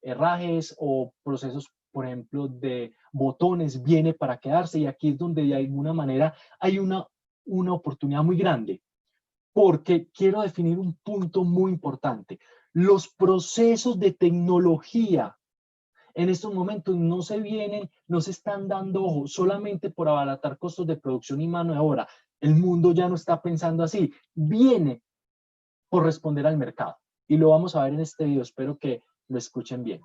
Speaker 2: herrajes o procesos, por ejemplo, de botones, viene para quedarse, y aquí es donde de alguna manera hay una oportunidad muy grande, porque quiero definir un punto muy importante. Los procesos de tecnología en estos momentos no se están dando ojo solamente por abaratar costos de producción y mano de obra. El mundo ya no está pensando así. Viene por responder al mercado. Y lo vamos a ver en este video. Espero que lo escuchen bien.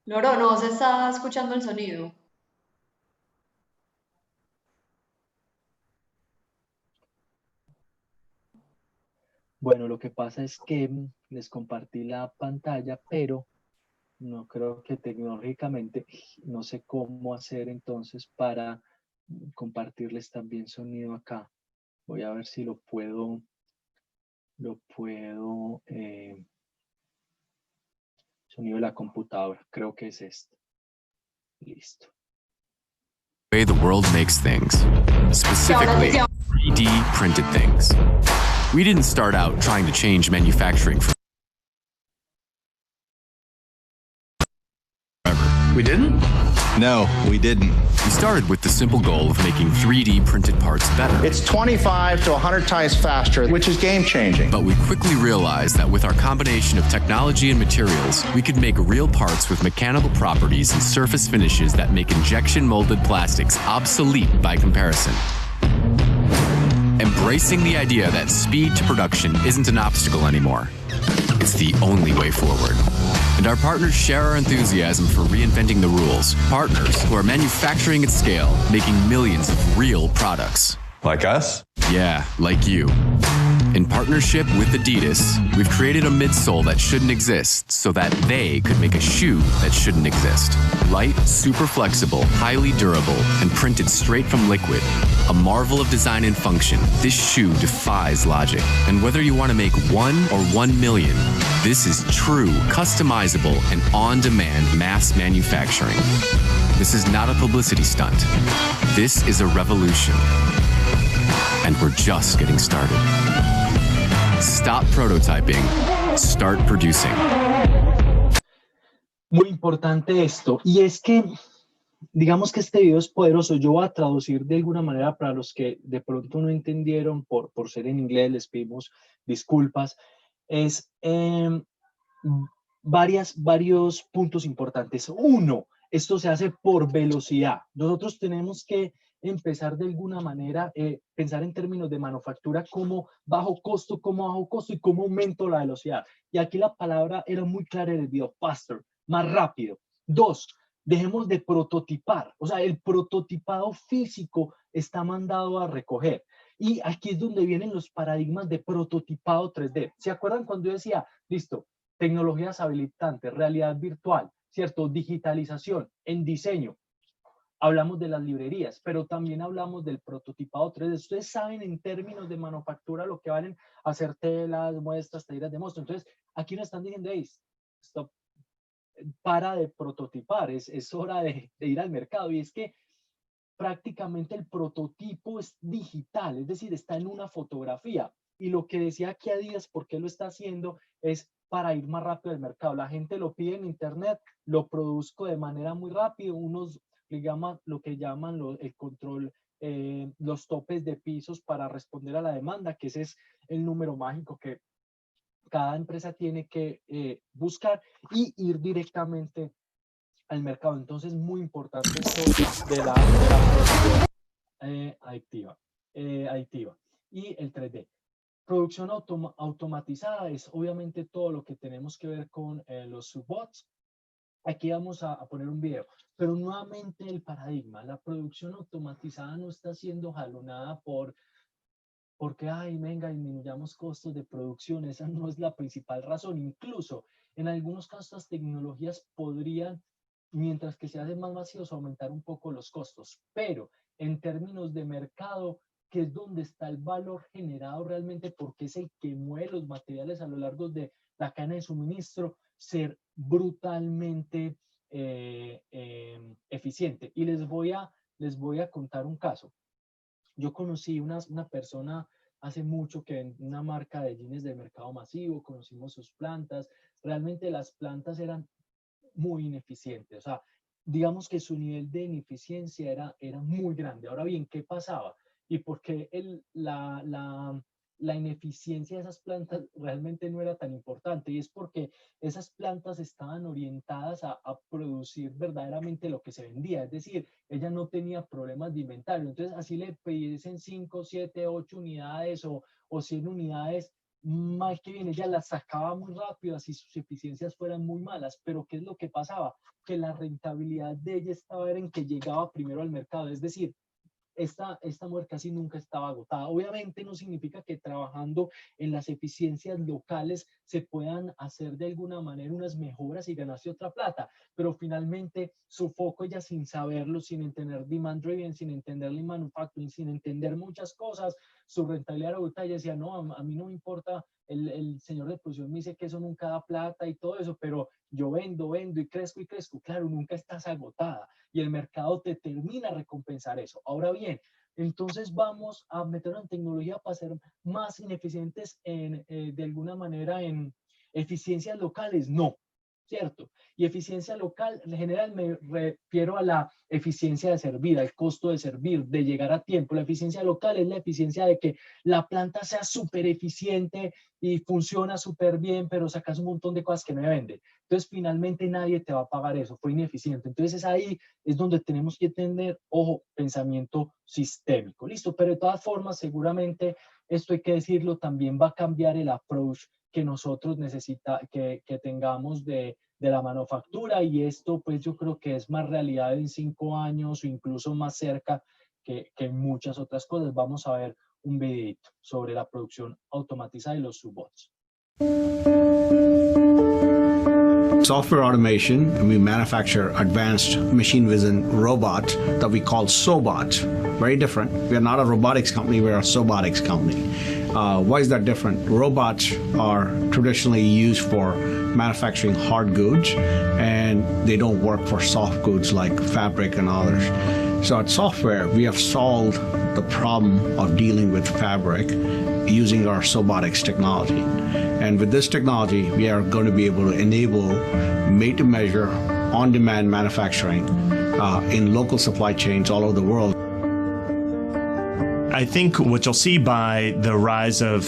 Speaker 1: Loro, no se está escuchando el sonido.
Speaker 2: Bueno, lo que pasa es que les compartí la pantalla, pero no creo que tecnológicamente, no sé cómo hacer entonces para compartirles también sonido acá. Voy a ver si sonido de la computadora, creo que es este. Listo.
Speaker 3: The way the world makes things, specifically 3D printed things. We didn't start out trying to change manufacturing forever.
Speaker 4: We didn't? No, we didn't.
Speaker 3: We started with the simple goal of making 3D printed parts better.
Speaker 4: It's 25 to 100 times faster, which is game changing.
Speaker 3: But we quickly realized that with our combination of technology and materials, we could make real parts with mechanical properties and surface finishes that make injection molded plastics obsolete by comparison. Embracing the idea that speed to production isn't an obstacle anymore. It's the only way forward. And our partners share our enthusiasm for reinventing the rules. Partners who are manufacturing at scale, making millions of real products.
Speaker 5: Like us?
Speaker 3: Yeah, like you. In partnership with Adidas, we've created a midsole that shouldn't exist so that they could make a shoe that shouldn't exist. Light, super flexible, highly durable, and printed straight from liquid. A marvel of design and function, this shoe defies logic. And whether you want to make 1 or 1 million, this is true, customizable, and on-demand mass manufacturing. This is not a publicity stunt. This is a revolution. And we're just getting started. Stop prototyping. Start producing.
Speaker 2: Muy importante esto. Y es que, digamos que este video es poderoso. Yo voy a traducir de alguna manera para los que de pronto no entendieron por ser en inglés, les pedimos disculpas. Es varios puntos importantes. Uno, esto se hace por velocidad. Nosotros tenemos que empezar de alguna manera, pensar en términos de manufactura como bajo costo y cómo aumento la velocidad. Y aquí la palabra era muy clara en el video, faster, más rápido. Dos, dejemos de prototipar. O sea, el prototipado físico está mandado a recoger. Y aquí es donde vienen los paradigmas de prototipado 3D. ¿Se acuerdan cuando yo decía, listo, tecnologías habilitantes, realidad virtual, ¿cierto? Digitalización, en diseño? Hablamos de las librerías, pero también hablamos del prototipado 3D. Ustedes saben en términos de manufactura lo que valen hacer telas, muestras, talleres de muestra. Entonces, aquí nos están diciendo, hey, stop, para de prototipar, es hora de ir al mercado. Y es que prácticamente el prototipo es digital, es decir, está en una fotografía. Y lo que decía aquí Adidas, ¿por qué lo está haciendo? Es para ir más rápido al mercado. La gente lo pide en internet, lo produzco de manera muy rápida, unos lo que llaman el control, los topes de pisos para responder a la demanda, que ese es el número mágico que cada empresa tiene que buscar y ir directamente al mercado. Entonces, muy importante esto de la producción aditiva. Y el 3D. Producción automatizada es obviamente todo lo que tenemos que ver con los robots. Aquí vamos a poner un video, pero nuevamente el paradigma, la producción automatizada no está siendo jalonada porque, ay, venga, disminuyamos costos de producción. Esa no es la principal razón. Incluso en algunos casos las tecnologías podrían, mientras que se hacen más masivos, aumentar un poco los costos, pero en términos de mercado, que es donde está el valor generado realmente, porque es el que mueve los materiales a lo largo de la cadena de suministro, ser brutalmente eficiente. Y les voy a contar un caso. Yo conocí una persona hace mucho que en una marca de jeans de mercado masivo, conocimos sus plantas. Realmente las plantas eran muy ineficientes. O sea, digamos que su nivel de ineficiencia era muy grande. Ahora bien, ¿qué pasaba? Y por qué la ineficiencia de esas plantas realmente no era tan importante, y es porque esas plantas estaban orientadas a producir verdaderamente lo que se vendía, es decir, ella no tenía problemas de inventario. Entonces así le pidiesen 5, 7, 8 unidades o 100 unidades, más que bien ella las sacaba muy rápido, así sus eficiencias fueran muy malas. Pero ¿qué es lo que pasaba? Que la rentabilidad de ella estaba en que llegaba primero al mercado, es decir, esta mujer casi nunca estaba agotada. Obviamente no significa que trabajando en las eficiencias locales se puedan hacer de alguna manera unas mejoras y ganarse otra plata, pero finalmente su foco, ella sin saberlo, sin entender demand driven, sin entender lean manufacturing, sin entender muchas cosas, su rentabilidad era brutal. Ella decía, no, a mí no me importa, el señor de producción me dice que eso nunca da plata y todo eso, pero yo vendo y crezco y crezco. Claro, nunca estás agotada y el mercado te termina a recompensar eso. Ahora bien, entonces vamos a meternos en tecnología para ser más ineficientes de alguna manera en eficiencias locales. No, ¿cierto? Y eficiencia local, en general me refiero a la eficiencia de servir, al costo de servir, de llegar a tiempo. La eficiencia local es la eficiencia de que la planta sea súper eficiente y funciona súper bien, pero sacas un montón de cosas que no venden. Entonces, finalmente nadie te va a pagar eso, fue ineficiente. Entonces, ahí es donde tenemos que tener, ojo, pensamiento sistémico. Listo, pero de todas formas, seguramente, esto hay que decirlo, también va a cambiar el approach que nosotros que tengamos de la manufactura, y esto pues yo creo que es más realidad en 5 años o incluso más cerca que muchas otras cosas. Vamos a ver un videito sobre la producción automatizada y los subbots.
Speaker 5: Software automation, and we manufacture advanced machine vision robots that we call Sobots. Very different. We are not a robotics company, we're a Sobotics company. Why is that different? Robots are traditionally used for manufacturing hard goods, and they don't work for soft goods like fabric and others. So at Software, we have solved the problem of dealing with fabric using our Sobotics technology. And with this technology, we are going to be able to enable made-to-measure, on-demand manufacturing in local supply chains all over the world.
Speaker 6: I think what you'll see by the rise of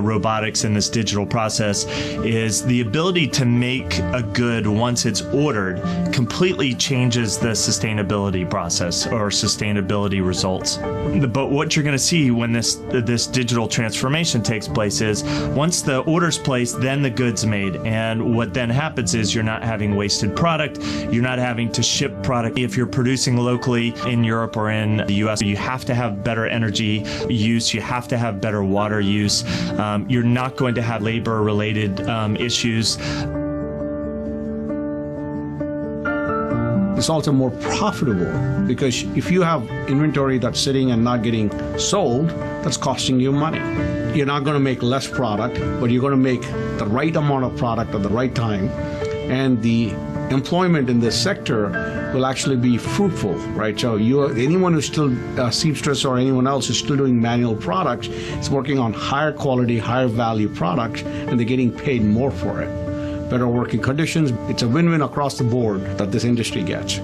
Speaker 6: robotics in this digital process is the ability to make a good once it's ordered completely changes the sustainability process or sustainability results. But what you're going to see when this digital transformation takes place is once the order's placed, then the good's made. And what then happens is you're not having wasted product. You're not having to ship product. If you're producing locally in Europe or in the US, you have to have better energy use, you have to have better water use, you're not going to have labor related issues.
Speaker 5: It's also more profitable because if you have inventory that's sitting and not getting sold, that's costing you money. You're not going to make less product, but you're going to make the right amount of product at the right time, and the employment in this sector will actually be fruitful, right? So anyone who's still seamstress or anyone else who's still doing manual products is working on higher quality, higher value products, and they're getting paid more for it. Better working conditions. It's a win-win across the board that this industry gets.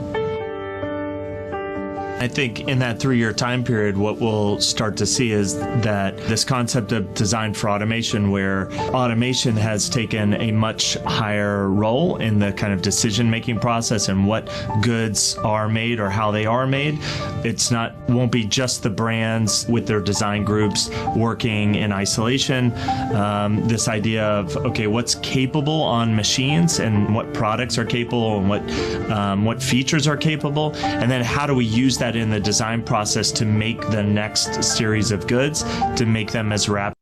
Speaker 6: I think in that 3-year time period, what we'll start to see is that this concept of design for automation, where automation has taken a much higher role in the kind of decision-making process and what goods are made or how they are made. Won't be just the brands with their design groups working in isolation. This idea of, okay, what's capable on machines and what products are capable and what features are capable, and then how do we use that in the design process to make the next series of goods, to make them as rapid.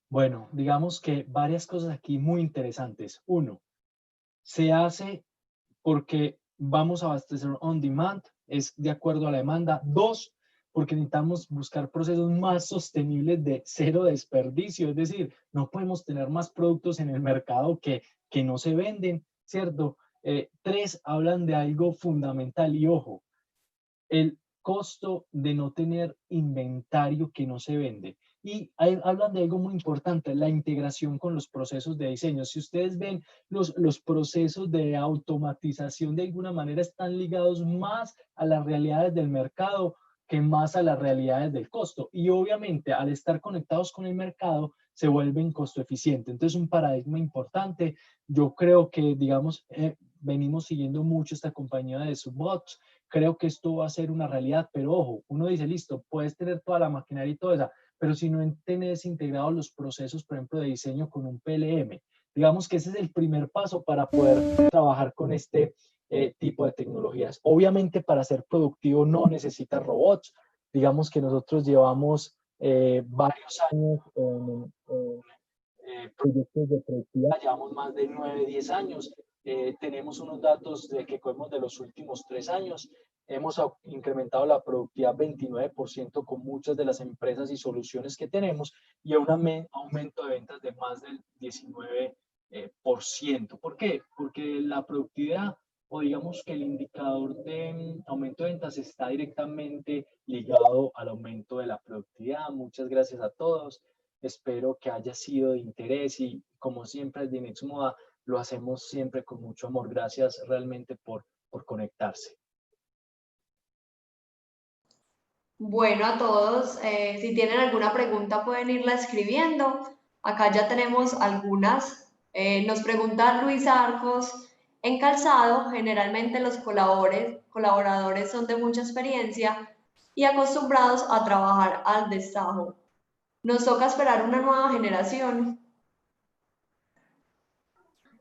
Speaker 2: Bueno, digamos que varias cosas aquí muy interesantes. Uno, se hace porque vamos a abastecer on demand, es de acuerdo a la demanda. Dos, porque necesitamos buscar procesos más sostenibles de cero desperdicio, es decir, no podemos tener más productos en el mercado que no se venden, ¿cierto? Tres, hablan de algo fundamental y ojo, el costo de no tener inventario que no se vende. Y ahí hablan de algo muy importante, la integración con los procesos de diseño. Si ustedes ven, los procesos de automatización de alguna manera están ligados más a las realidades del mercado que más a las realidades del costo. Y obviamente al estar conectados con el mercado se vuelven costo eficientes. Entonces un paradigma importante. Yo creo que, digamos, venimos siguiendo mucho esta compañía de Subbots. Creo que esto va a ser una realidad, pero ojo, uno dice, listo, puedes tener toda la maquinaria y todo eso, pero si no tenés integrados los procesos, por ejemplo, de diseño con un PLM, digamos que ese es el primer paso para poder trabajar con este tipo de tecnologías. Obviamente, para ser productivo no necesitas robots. Digamos que nosotros llevamos varios años proyectos de productividad, llevamos más de 9, 10 años. Tenemos unos datos que cogemos de los últimos 3 años. Hemos incrementado la productividad 29% con muchas de las empresas y soluciones que tenemos y un aumento de ventas de más del 19%. ¿Por qué? Porque la productividad o digamos que el indicador de aumento de ventas está directamente ligado al aumento de la productividad. Muchas gracias a todos. Espero que haya sido de interés y como siempre desde Nexmoda lo hacemos siempre con mucho amor. Gracias realmente por conectarse.
Speaker 1: Bueno, a todos, si tienen alguna pregunta pueden irla escribiendo. Acá ya tenemos algunas. Nos pregunta Luis Arcos, en calzado, generalmente los colaboradores son de mucha experiencia y acostumbrados a trabajar al destajo. ¿Nos toca esperar una nueva generación?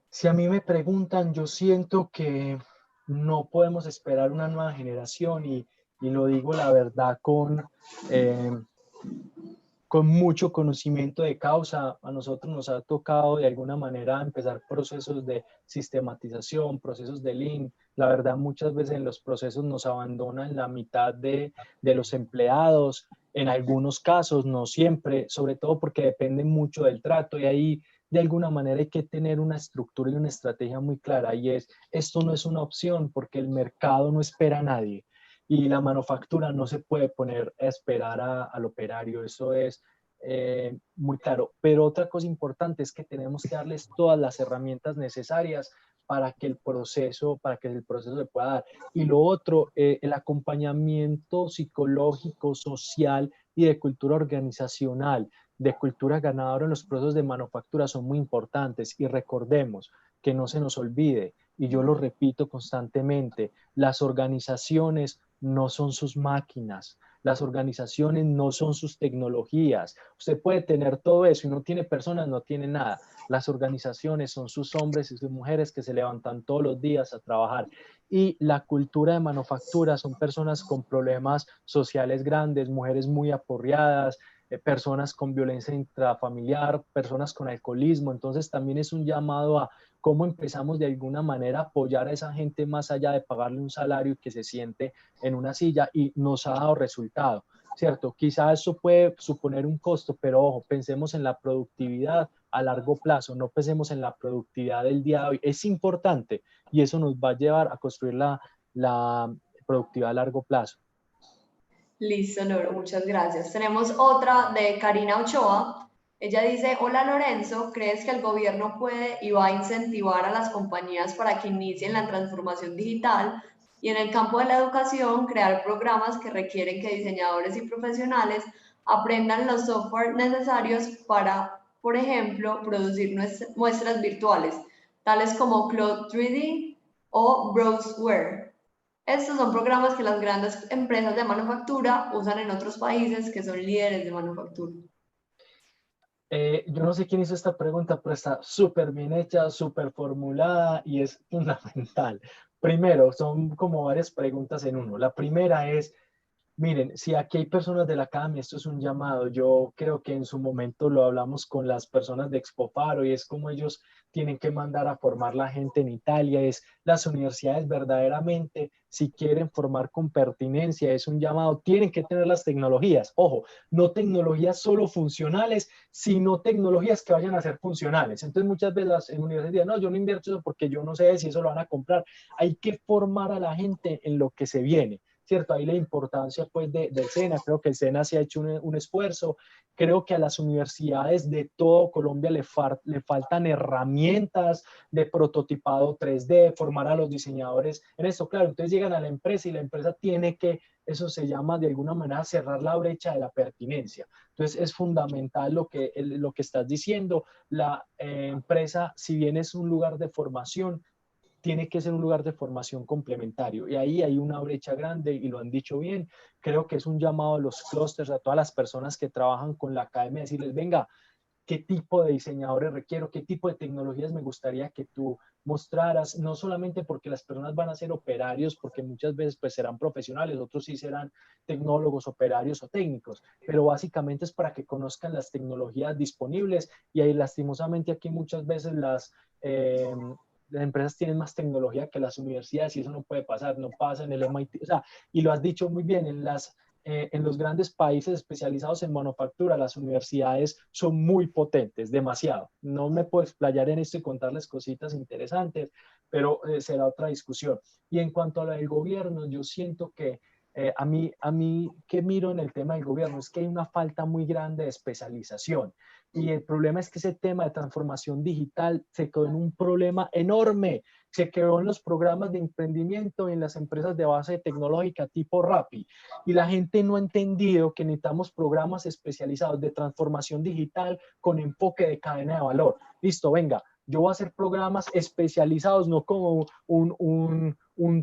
Speaker 2: Si a mí me preguntan, yo siento que no podemos esperar una nueva generación y lo digo la verdad con mucho conocimiento de causa. A nosotros nos ha tocado de alguna manera empezar procesos de sistematización, procesos de Lean. La verdad, muchas veces en los procesos nos abandonan la mitad de los empleados, en algunos casos, no siempre, sobre todo porque depende mucho del trato y ahí de alguna manera hay que tener una estructura y una estrategia muy clara y esto no es una opción porque el mercado no espera a nadie y la manufactura no se puede poner a esperar al operario, eso es muy claro. Pero otra cosa importante es que tenemos que darles todas las herramientas necesarias para que el proceso se pueda dar. Y lo otro, el acompañamiento psicológico, social y de cultura organizacional, de cultura ganadora en los procesos de manufactura son muy importantes. Y recordemos que no se nos olvide, y yo lo repito constantemente, las organizaciones no son sus máquinas, las organizaciones no son sus tecnologías. Usted puede tener todo eso y no tiene personas, no tiene nada. Las organizaciones son sus hombres y sus mujeres que se levantan todos los días a trabajar. Y la cultura de manufactura son personas con problemas sociales grandes, mujeres muy aporreadas, personas con violencia intrafamiliar, personas con alcoholismo. Entonces también es un llamado a cómo empezamos de alguna manera a apoyar a esa gente más allá de pagarle un salario y que se siente en una silla y nos ha dado resultado, ¿cierto? Quizá eso puede suponer un costo, pero ojo, pensemos en la productividad a largo plazo, no pensemos en la productividad del día de hoy. Es importante y eso nos va a llevar a construir la productividad a largo plazo.
Speaker 1: Listo, Loro, muchas gracias. Tenemos otra de Karina Ochoa. Ella dice, hola Lorenzo, ¿crees que el gobierno puede y va a incentivar a las compañías para que inicien la transformación digital y en el campo de la educación crear programas que requieren que diseñadores y profesionales aprendan los software necesarios para, por ejemplo, producir muestras virtuales, tales como Cloud 3D o Browseware? Estos son programas que las grandes empresas de manufactura usan en otros países que son líderes de manufactura.
Speaker 2: Yo no sé quién hizo esta pregunta, pero está súper bien hecha, súper formulada y es fundamental. Primero, son como varias preguntas en uno. La primera es, miren, si aquí hay personas de la academia, esto es un llamado. Yo creo que en su momento lo hablamos con las personas de Expofaro y es como ellos tienen que mandar a formar la gente en Italia. Es las universidades verdaderamente, si quieren formar con pertinencia, es un llamado, tienen que tener las tecnologías. Ojo, no tecnologías solo funcionales, sino tecnologías que vayan a ser funcionales. Entonces muchas veces las universidades dicen, no, yo no invierto eso porque yo no sé si eso lo van a comprar. Hay que formar a la gente en lo que se viene. ¿cierto? Ahí la importancia pues del SENA, creo que el SENA se ha hecho un esfuerzo, creo que a las universidades de todo Colombia le faltan herramientas de prototipado 3D, formar a los diseñadores en esto, claro, entonces llegan a la empresa y la empresa tiene que, eso se llama de alguna manera cerrar la brecha de la pertinencia. Entonces es fundamental lo que estás diciendo, la empresa, si bien es un lugar de formación, tiene que ser un lugar de formación complementario. Y ahí hay una brecha grande y lo han dicho bien. Creo que es un llamado a los clústeres, a todas las personas que trabajan con la academia, decirles, venga, ¿qué tipo de diseñadores requiero? ¿Qué tipo de tecnologías me gustaría que tú mostraras? No solamente porque las personas van a ser operarios, porque muchas veces pues serán profesionales, otros sí serán tecnólogos, operarios o técnicos, pero básicamente es para que conozcan las tecnologías disponibles y ahí lastimosamente aquí muchas veces las empresas tienen más tecnología que las universidades y eso no puede pasar, no pasa en el MIT, o sea, y lo has dicho muy bien, en los grandes países especializados en manufactura, las universidades son muy potentes, demasiado. No me puedo explayar en esto y contarles cositas interesantes, pero será otra discusión. Y en cuanto a lo del gobierno, yo siento que a mí, ¿qué miro en el tema del gobierno? Es que hay una falta muy grande de especialización. Y el problema es que ese tema de transformación digital se quedó en un problema enorme. Se quedó en los programas de emprendimiento y en las empresas de base tecnológica tipo Rappi. Y la gente no ha entendido que necesitamos programas especializados de transformación digital con enfoque de cadena de valor. Listo, venga, yo voy a hacer programas especializados, no como un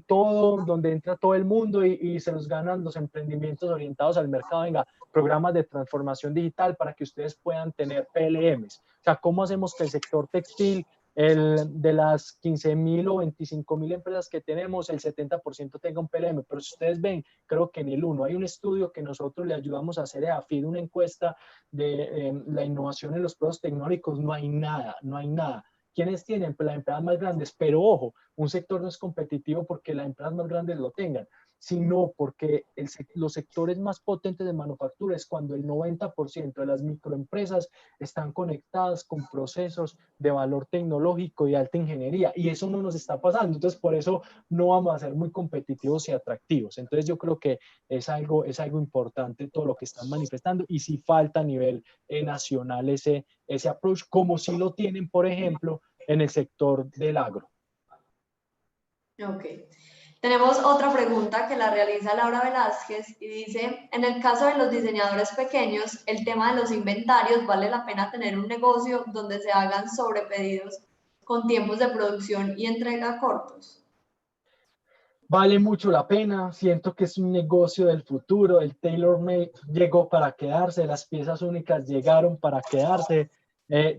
Speaker 2: todo donde entra todo el mundo y se los ganan los emprendimientos orientados al mercado. Venga, programas de transformación digital para que ustedes puedan tener PLMs. O sea, ¿cómo hacemos que el sector textil, de las 15.000 o 25.000 empresas que tenemos, el 70% tenga un PLM? Pero si ustedes ven, creo que en el 1 hay un estudio que nosotros le ayudamos a hacer a AFID, una encuesta de la innovación en los productos tecnológicos, no hay nada, no hay nada. ¿Quiénes tienen? Pues las empresas más grandes, pero ojo, un sector no es competitivo porque las empresas más grandes lo tengan, sino porque los sectores más potentes de manufactura es cuando el 90% de las microempresas están conectadas con procesos de valor tecnológico y alta ingeniería, y eso no nos está pasando. Entonces, por eso no vamos a ser muy competitivos y atractivos. Entonces, yo creo que es algo importante todo lo que están manifestando, y si falta a nivel nacional ese approach, como si lo tienen, por ejemplo, en el sector del agro.
Speaker 1: Ok. Tenemos otra pregunta que la realiza Laura Velázquez y dice, en el caso de los diseñadores pequeños, el tema de los inventarios, ¿vale la pena tener un negocio donde se hagan sobrepedidos con tiempos de producción y entrega cortos?
Speaker 2: Vale mucho la pena, siento que es un negocio del futuro, el tailor-made llegó para quedarse, las piezas únicas llegaron para quedarse.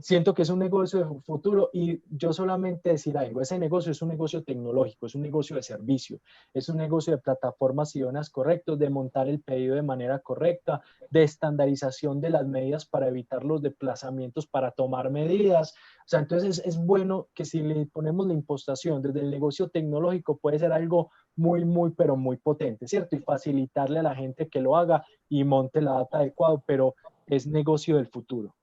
Speaker 2: Siento que es un negocio de futuro, y yo solamente decir algo, ese negocio es un negocio tecnológico, es un negocio de servicio, es un negocio de plataformas y zonas correctas, de montar el pedido de manera correcta, de estandarización de las medidas para evitar los desplazamientos, para tomar medidas. O sea, entonces es bueno que si le ponemos la impostación desde el negocio tecnológico, puede ser algo muy, pero muy potente, ¿cierto? Y facilitarle a la gente que lo haga y monte la data adecuada, pero es negocio del futuro.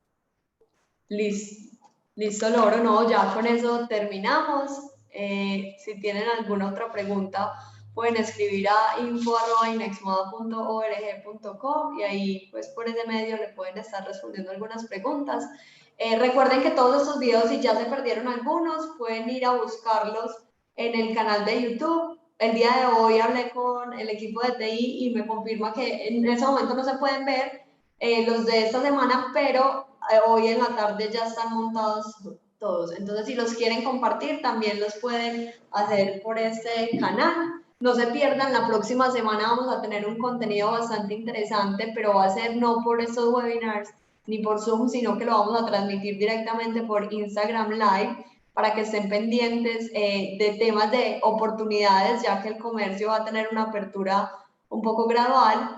Speaker 1: Listo, Loro, no, ya con eso terminamos. Si tienen alguna otra pregunta, pueden escribir a info@inexmoda.org.co y ahí pues por ese medio le pueden estar respondiendo algunas preguntas. Recuerden que todos estos videos, si ya se perdieron algunos, pueden ir a buscarlos en el canal de YouTube. El día de hoy hablé con el equipo de TI y me confirma que en ese momento no se pueden ver los de esta semana, pero hoy en la tarde ya están montados todos. Entonces, si los quieren compartir, también los pueden hacer por este canal. No se pierdan, la próxima semana vamos a tener un contenido bastante interesante, pero va a ser no por estos webinars ni por Zoom, sino que lo vamos a transmitir directamente por Instagram Live, para que estén pendientes de temas de oportunidades, ya que el comercio va a tener una apertura un poco gradual.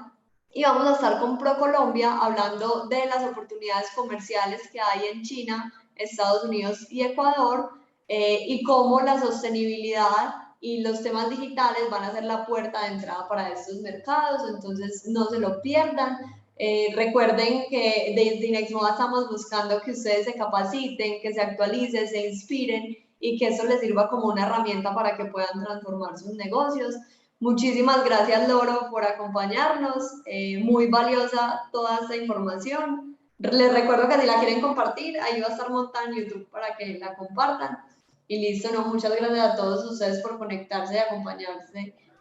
Speaker 1: Y vamos a estar con ProColombia hablando de las oportunidades comerciales que hay en China, Estados Unidos y Ecuador, y cómo la sostenibilidad y los temas digitales van a ser la puerta de entrada para estos mercados. Entonces no se lo pierdan. Recuerden que desde Inexmoda estamos buscando que ustedes se capaciten, que se actualicen, se inspiren y que esto les sirva como una herramienta para que puedan transformar sus negocios. Muchísimas gracias, Loro, por acompañarnos. Muy valiosa toda esta información. Les recuerdo que si la quieren compartir, ahí va a estar montada en YouTube para que la compartan. Y listo, ¿no? Muchas gracias a todos ustedes por conectarse y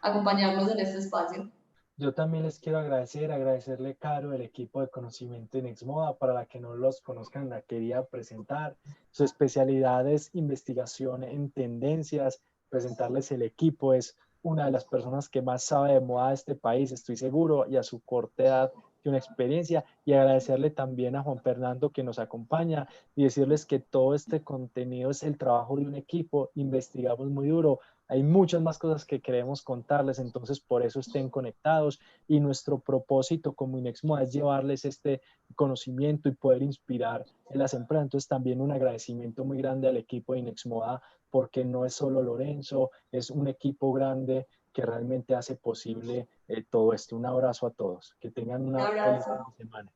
Speaker 1: acompañarnos en este espacio.
Speaker 2: Yo también les quiero agradecerle, Caro, el equipo de conocimiento en Exmoda. Para la que no los conozcan, la quería presentar. Su especialidad es investigación en tendencias. Presentarles el equipo, es una de las personas que más sabe de moda de este país, estoy seguro, y a su corta edad tiene una experiencia. Y agradecerle también a Juan Fernando que nos acompaña y decirles que todo este contenido es el trabajo de un equipo. Investigamos muy duro. Hay muchas más cosas que queremos contarles, entonces por eso estén conectados, y nuestro propósito como Inexmoda es llevarles este conocimiento y poder inspirar en las empresas. Entonces también un agradecimiento muy grande al equipo de Inexmoda, porque no es solo Lorenzo, es un equipo grande que realmente hace posible todo esto. Un abrazo a todos, que tengan una feliz semana.